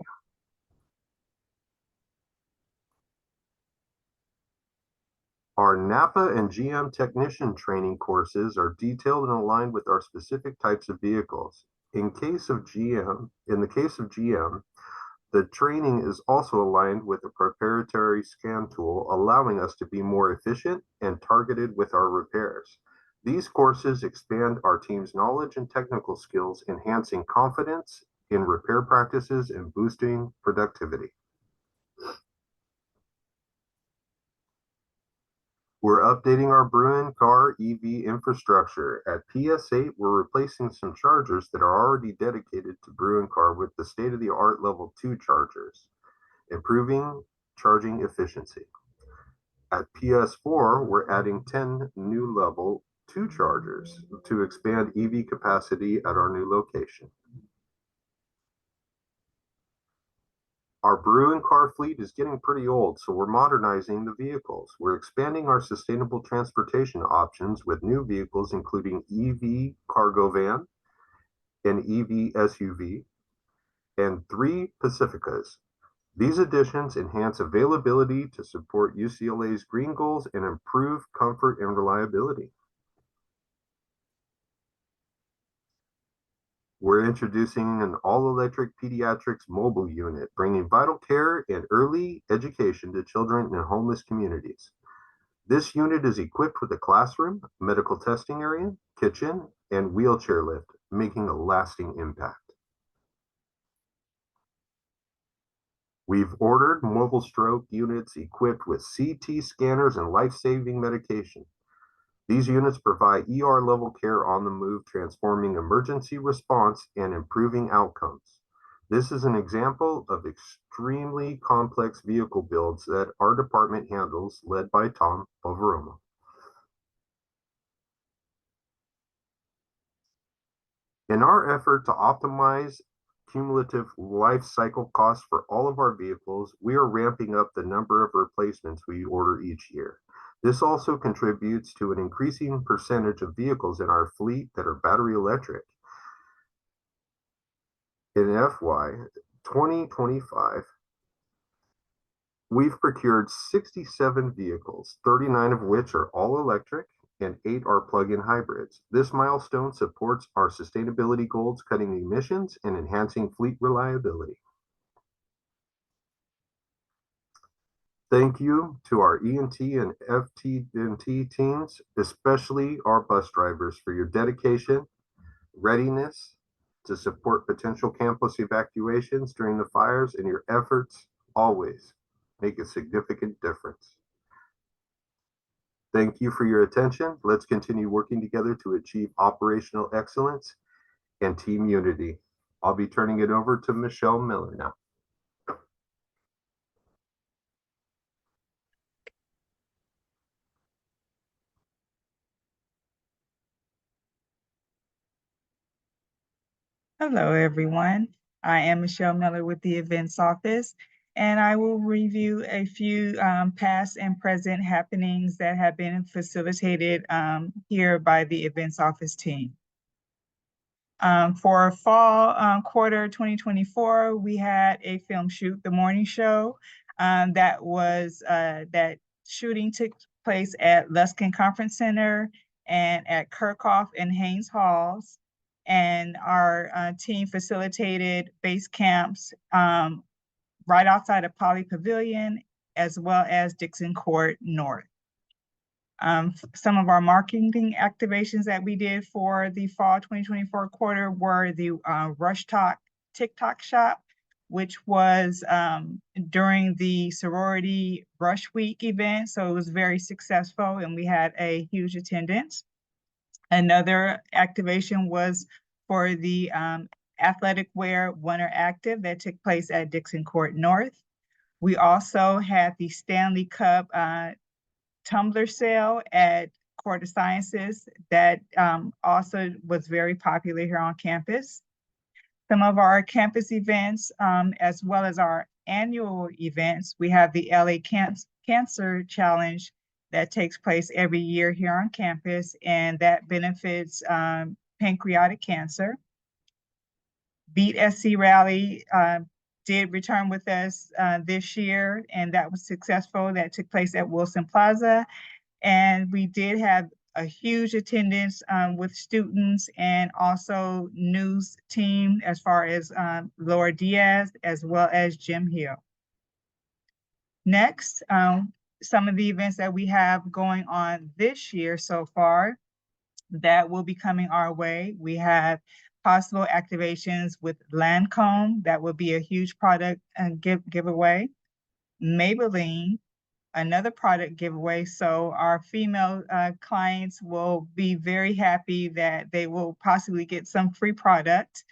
Our NAPA and GM technician training courses are detailed and aligned with our specific types of vehicles. In the case of GM, The training is also aligned with a proprietary scan tool, allowing us to be more efficient and targeted with our repairs. These courses expand our team's knowledge and technical skills, enhancing confidence in repair practices and boosting productivity. We're updating our Bruin car EV infrastructure. At PS8, we're replacing some chargers that are already dedicated to Bruin car with the state-of-the-art level 2 chargers, improving charging efficiency. At PS4, we're adding 10 new level 2 chargers to expand EV capacity at our new location. Our Bruin car fleet is getting pretty old, so we're modernizing the vehicles. We're expanding our sustainable transportation options with new vehicles, including EV cargo van, an EV SUV, and 3 Pacificas. These additions enhance availability to support UCLA's green goals and improve comfort and reliability. We're introducing an all-electric pediatrics mobile unit, bringing vital care and early education to children in homeless communities. This unit is equipped with a classroom, medical testing area, kitchen, and wheelchair lift, making a lasting impact. We've ordered mobile stroke units equipped with CT scanners and life-saving medication. These units provide ER-level care on the move, transforming emergency response and improving outcomes. This is an example of extremely complex vehicle builds that our department handles, led by Tom Poveromo. In our effort to optimize cumulative life cycle costs for all of our vehicles, we are ramping up the number of replacements we order each year. This also contributes to an increasing percentage of vehicles in our fleet that are battery electric. In FY 2025, we've procured 67 vehicles, 39 of which are all electric and 8 are plug-in hybrids. This milestone supports our sustainability goals, cutting emissions and enhancing fleet reliability. Thank you to our E&T and FT&T teams, especially our bus drivers, for your dedication, readiness to support potential campus evacuations during the fires, and your efforts always make a significant difference. Thank you for your attention. Let's continue working together to achieve operational excellence and team unity. I'll be turning it over to Michelle Miller now. Hello, everyone. I am Michelle Miller with the Events Office, and I will review a few past and present happenings that have been facilitated here by the Events Office team. For fall quarter 2024, we had a film shoot, The Morning Show. That shooting took place at Luskin Conference Center and at Kirkhoff and Haynes Halls. And our team facilitated base camps right outside of Poly Pavilion, as well as Dixon Court North. Some of our marketing activations that we did for the fall 2024 quarter were the Rush Talk TikTok shop, which was during the sorority Rush Week event. So it was very successful and we had a huge attendance. Another activation was for the athletic wear Winter Active that took place at Dixon Court North. We also had the Stanley Cup tumbler sale at Court of Sciences that also was very popular here on campus. Some of our campus events, as well as our annual events, we have the LA Cancer Challenge that takes place every year here on campus, and that benefits pancreatic cancer. Beat SC Rally did return with us this year, and that was successful. That took place at Wilson Plaza. And we did have a huge attendance with students and also news team as far as Laura Diaz as well as Jim Hill. Next, some of the events that we have going on this year so far that will be coming our way. We have possible activations with Lancome. That will be a huge product giveaway. Maybelline, another product giveaway. So our female clients will be very happy that they will possibly get some free product.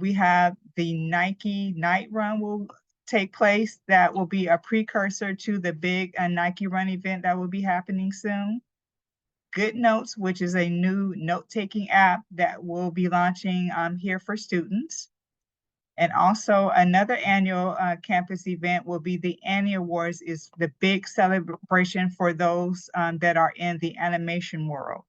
We have the Nike Night Run will take place. That will be a precursor to the big Nike Run event that will be happening soon. Good Notes, which is a new note-taking app that will be launching here for students. And also another annual campus event will be the Annie Awards, is the big celebration for those that are in the animation world.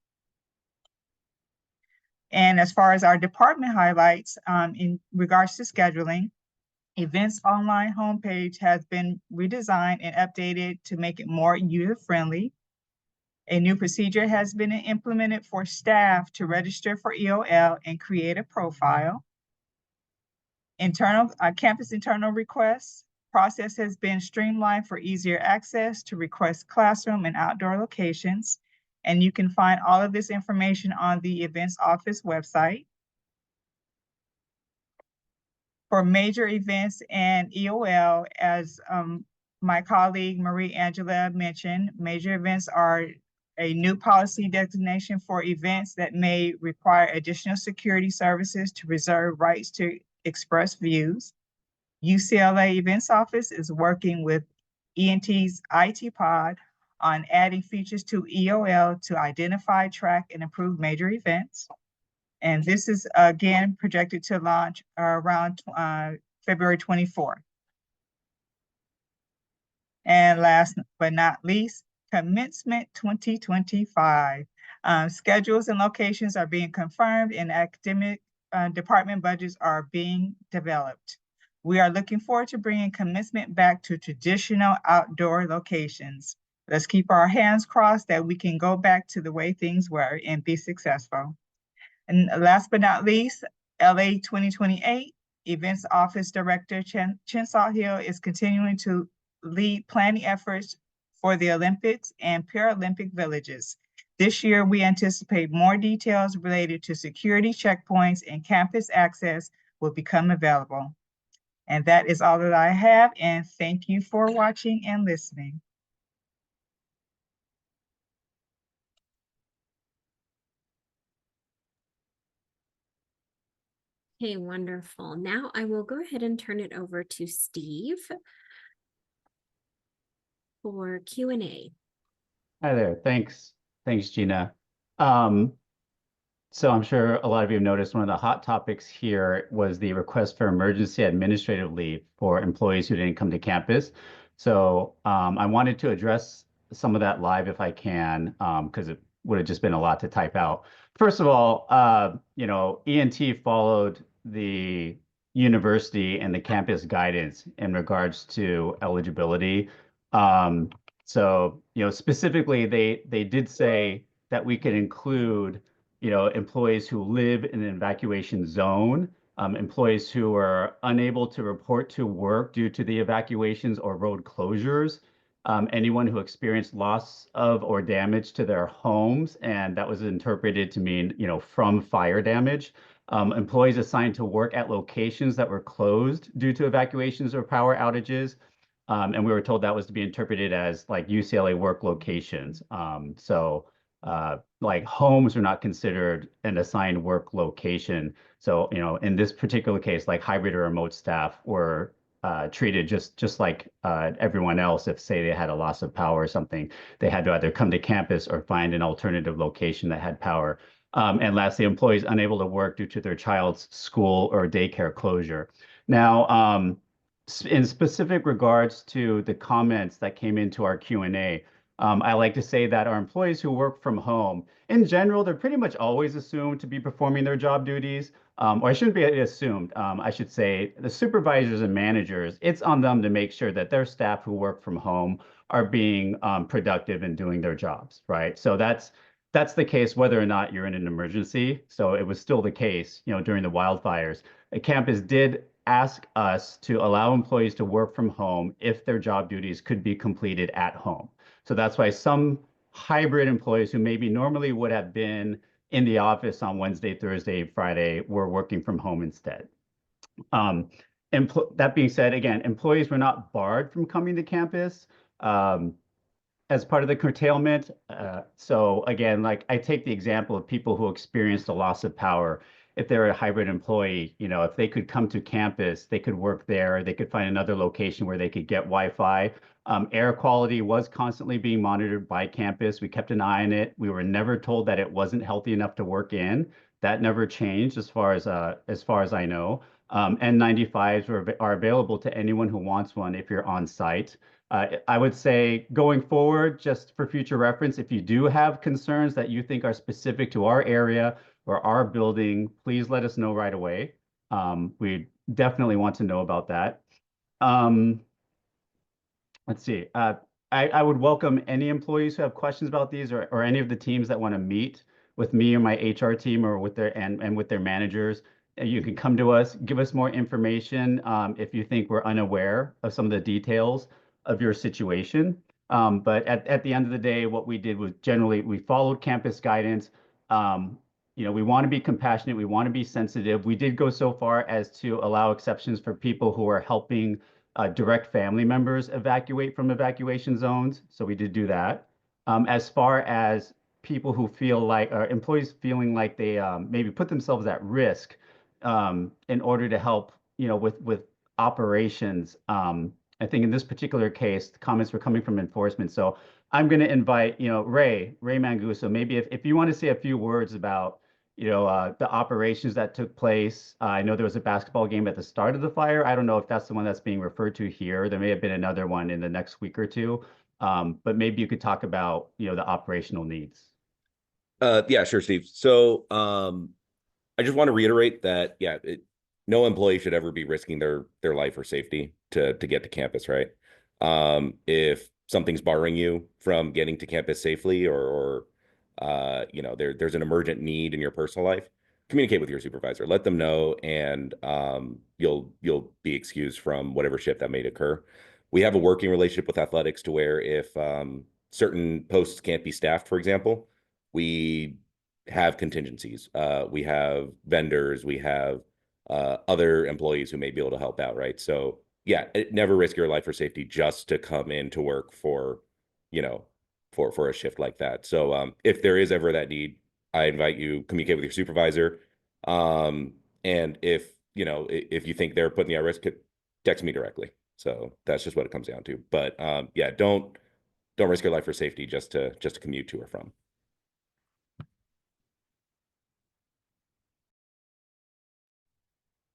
And as far as our department highlights in regards to scheduling, Events Online homepage has been redesigned and updated to make it more user-friendly. A new procedure has been implemented for staff to register for EOL and create a profile. Campus internal requests process has been streamlined for easier access to request classroom and outdoor locations. And you can find all of this information on the Events Office website. For major events and EOL, as my colleague Marie Angela mentioned, major events are a new policy designation for events that may require additional security services to reserve rights to express views. UCLA Events Office is working with E&T's IT pod on adding features to EOL to identify, track, and improve major events. And this is again projected to launch around February 24th. And last but not least, Commencement 2025. Schedules and locations are being confirmed and academic department budgets are being developed. We are looking forward to bringing commencement back to traditional outdoor locations. Let's keep our hands crossed that we can go back to the way things were and be successful. And last but not least, LA 2028 Events Office Director Chinsaw Hill is continuing to lead planning efforts for the Olympics and Paralympic villages. This year, we anticipate more details related to security checkpoints and campus access will become available. And that is all that I have, and thank you for watching and listening. Okay, wonderful. Now I will go ahead and turn it over to Steve for Q&A. Hi there. Thanks, Gina. So I'm sure a lot of you have noticed one of the hot topics here was the request for emergency administrative leave for employees who didn't come to campus. So I wanted to address some of that live if I can, because it would have just been a lot to type out. First of all, E&T followed the university and the campus guidance in regards to eligibility. So, specifically, they did say that we could include, employees who live in an evacuation zone, employees who are unable to report to work due to the evacuations or road closures, anyone who experienced loss of or damage to their homes, and that was interpreted to mean, from fire damage, employees assigned to work at locations that were closed due to evacuations or power outages. And we were told that was to be interpreted as like UCLA work locations. Like homes are not considered an assigned work location. So, in this particular case, like hybrid or remote staff were treated just like everyone else. If say they had a loss of power or something, they had to either come to campus or find an alternative location that had power. And lastly, employees unable to work due to their child's school or daycare closure. Now, in specific regards to the comments that came into our Q&A, I like to say that our employees who work from home, in general, they're pretty much always assumed to be performing their job duties. Or I shouldn't be assumed, I should say the supervisors and managers, it's on them to make sure that their staff who work from home are being productive and doing their jobs, right? So that's that's the case whether or not you're in an emergency. So it was still the case, during the wildfires. The campus did ask us to allow employees to work from home if their job duties could be completed at home. So that's why some hybrid employees who maybe normally would have been in the office on Wednesday, Thursday, Friday were working from home instead. That being said, again, employees were not barred from coming to campus. As part of the curtailment. So again, like I take the example of people who experienced a loss of power. If they're a hybrid employee, if they could come to campus, they could work there, they could find another location where they could get Wi-Fi. Air quality was constantly being monitored by campus. We kept an eye on it. We were never told that it wasn't healthy enough to work in. That never changed as far as I know. N95s are available to anyone who wants one if you're on site. I would say going forward, just for future reference, if you do have concerns that you think are specific to our area or our building, please let us know right away. We definitely want to know about that. Let's see. I would welcome any employees who have questions about these or any of the teams that want to meet with me or my HR team or with their and with their managers. You can come to us, give us more information if you think we're unaware of some of the details of your situation. But at the end of the day, what we did was generally we followed campus guidance. We want to be compassionate. We want to be sensitive. We did go so far as to allow exceptions for people who are helping direct family members evacuate from evacuation zones. So we did do that. As far as people who feel like, or employees feeling like they maybe put themselves at risk in order to help, with operations. I think in this particular case, the comments were coming from enforcement. So I'm going to invite, Ray Manguso, maybe if you want to say a few words about, the operations that took place. I know there was a basketball game at the start of the fire. I don't know if that's the one that's being referred to here. There may have been another one in the next week or two. But maybe you could talk about, the operational needs. Yeah, sure, Steve. So I just want to reiterate that, no employee should ever be risking their life or safety to get to campus, right? If something's barring you from getting to campus safely or there's an emergent need in your personal life, communicate with your supervisor, let them know, and you'll be excused from whatever shift that may occur. We have a working relationship with athletics to where if certain posts can't be staffed, for example, we have contingencies. We have vendors, we have other employees who may be able to help out, right? So never risk your life or safety just to come in to work for a shift like that. So if there is ever that need, I invite you communicate with your supervisor. And if you think they're putting you at risk, text me directly. So that's just what it comes down to. But don't risk your life or safety just to commute to or from.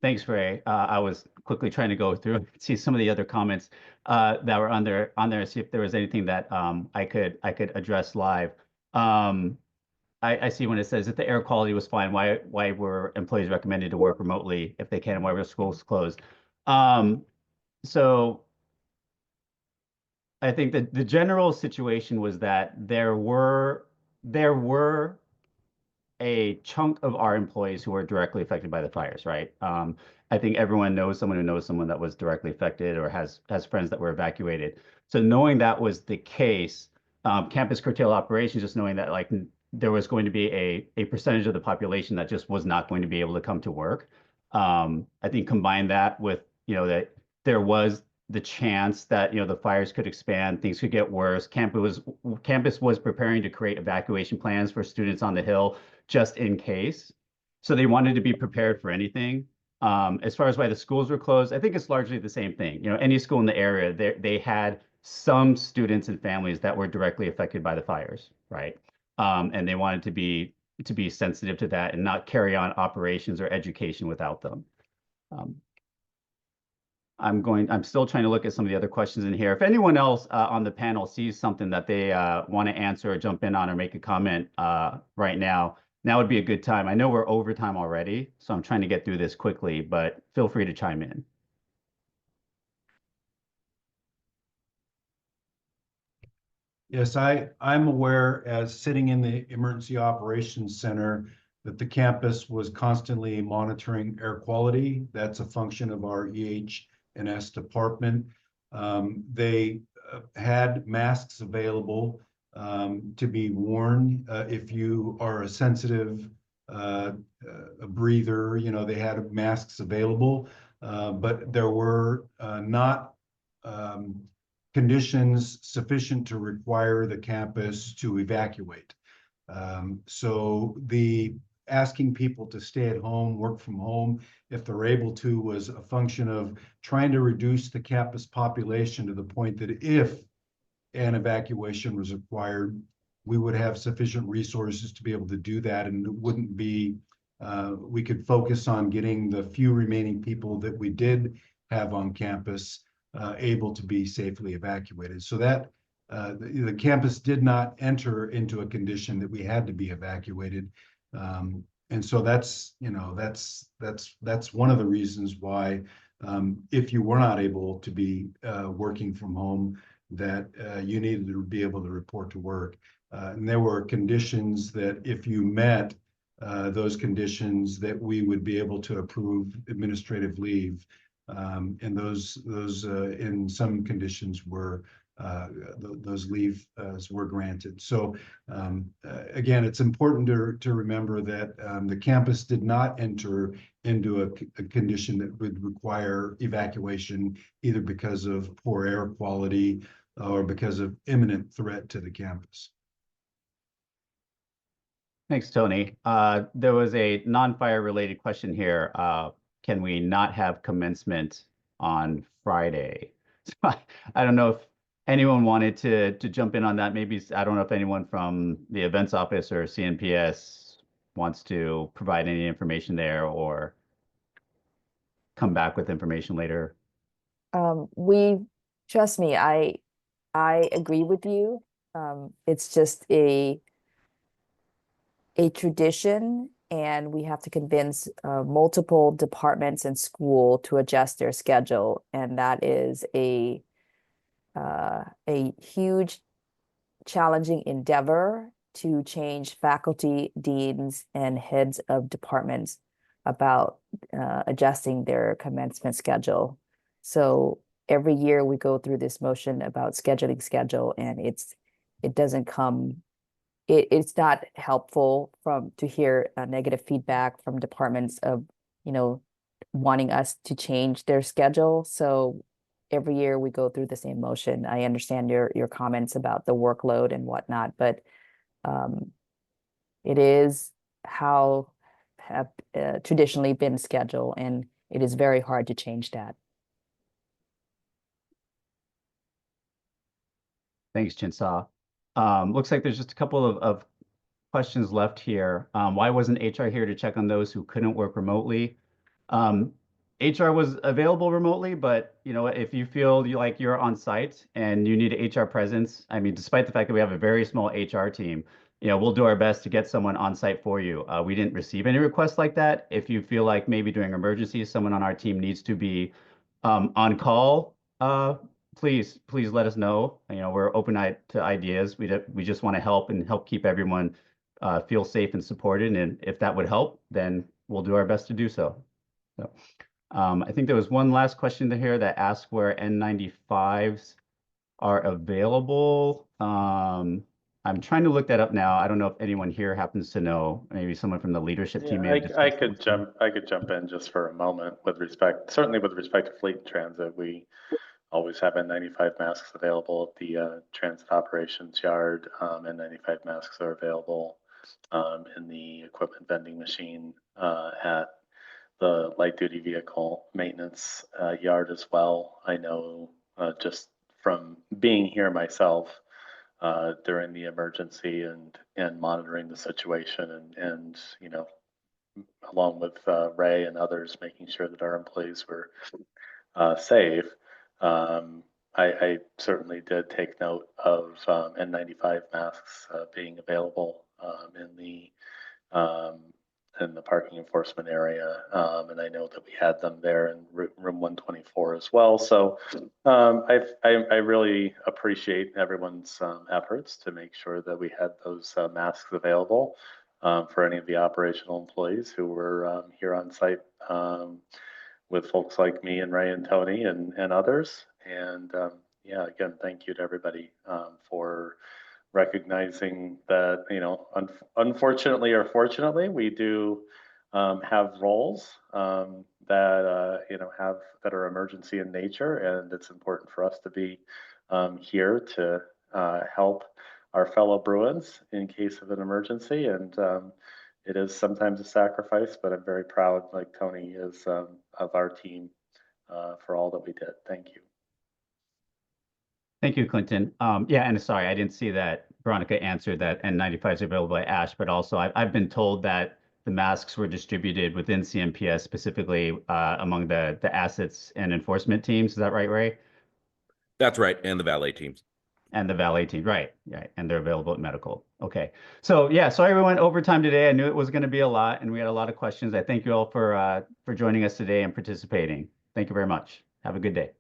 Thanks, Ray. I was quickly trying to go through and see some of the other comments that were on there, see if there was anything that I could address live. I see when it says that the air quality was fine, why were employees recommended to work remotely if they can, and why were schools closed? So I think that the general situation was that there were a chunk of our employees who were directly affected by the fires, right? I think everyone knows someone who knows someone that was directly affected or has friends that were evacuated. So knowing that was the case, campus curtail operations, just knowing that like there was going to be a percentage of the population that just was not going to be able to come to work. I think combine that with, that there was the chance that, the fires could expand, things could get worse. Campus was preparing to create evacuation plans for students on the Hill just in case. So they wanted to be prepared for anything. As far as why the schools were closed, I think it's largely the same thing. Any school in the area, they had some students and families that were directly affected by the fires, right? And they wanted to be sensitive to that and not carry on operations or education without them. I'm still trying to look at some of the other questions in here. If anyone else on the panel sees something that they want to answer or jump in on or make a comment right now would be a good time. I know we're over time already, so I'm trying to get through this quickly, but feel free to chime in. Yes, I'm aware as sitting in the Emergency Operations Center that the campus was constantly monitoring air quality. That's a function of our EH&S department. They had masks available to be worn if you are a sensitive a breather. You know, they had masks available, but there were not conditions sufficient to require the campus to evacuate. So the asking people to stay at home, work from home, if they're able to, was a function of trying to reduce the campus population to the point that if an evacuation was required, we would have sufficient resources to be able to do that, and it wouldn't be, we could focus on getting the few remaining people that we did have on campus able to be safely evacuated. So that the campus did not enter into a condition that we had to be evacuated. And so that's, you know, that's one of the reasons why if you were not able to be working from home, that you needed to be able to report to work. And there were conditions that if you met those conditions, that we would be able to approve administrative leave. And those in some conditions were those leaves were granted. So again, it's important to remember that the campus did not enter into a condition that would require evacuation, either because of poor air quality or because of imminent threat to the campus. Thanks, Tony. There was a non-fire related question here. Can we not have commencement on Friday? So I don't know if anyone wanted to jump in on that. Maybe, I don't know if anyone from the events office or CNPS wants to provide any information there or come back with information later. Trust me, I agree with you. It's just a tradition, and we have to convince multiple departments and school to adjust their schedule, and that is a huge challenging endeavor to change faculty, deans, and heads of departments about adjusting their commencement schedule. So every year we go through this motion about scheduling schedule, and it doesn't come, it's not helpful to hear negative feedback from departments of, you know, wanting us to change their schedule. So every year we go through the same motion. I understand your comments about the workload and whatnot, but it is how have traditionally been scheduled, and it is very hard to change that. Thanks, Chinsaw. Looks like there's just a couple of questions left here. Why wasn't HR here to check on those who couldn't work remotely? HR was available remotely, but you know, if you feel like you're on site and you need HR presence, I mean, despite the fact that we have a very small HR team, you know, we'll do our best to get someone on site for you. We didn't receive any requests like that. If you feel like maybe during emergencies, someone on our team needs to be on call, please let us know. You know, we're open to ideas. We just want to help and help keep everyone feel safe and supported. And if that would help, then we'll do our best to do so. So. I think there was one last question here that asked where N95s are available. I'm trying to look that up now. I don't know if anyone here happens to know. Maybe someone from the leadership team. Yeah, I could jump in just for a moment certainly with respect to fleet transit. We always have N95 masks available at the transit operations yard. N95 masks are available in the equipment vending machine at the light duty vehicle maintenance yard as well. I know just from being here myself during the emergency and monitoring the situation and you know, along with Ray and others, making sure that our employees were safe. I certainly did take note of N95 masks being available in the in the parking enforcement area. And I know that we had them there in room 124 as well. So I really appreciate everyone's efforts to make sure that we had those masks available for any of the operational employees who were here on site with folks like me and Ray and Tony and others. And yeah, again, thank you to everybody for recognizing that, you know, unfortunately or fortunately, we do have roles that, you know, that are emergency in nature. And it's important for us to be here to help our fellow Bruins in case of an emergency. And it is sometimes a sacrifice, but I'm very proud, like Tony is, of our team for all that we did. Thank you. Thank you, Clinton. Yeah, and sorry, I didn't see that Veronica answered that N95s are available by ASH, but also I've been told that the masks were distributed within CMPS, specifically among the assets and enforcement teams. Is that right, Ray? That's right, and the valet teams. And the valet team, right, and they're available at medical. Okay, so yeah, sorry we went overtime today. I knew it was going to be a lot, and we had a lot of questions. I thank you all for joining us today and participating. Thank you very much. Have a good day.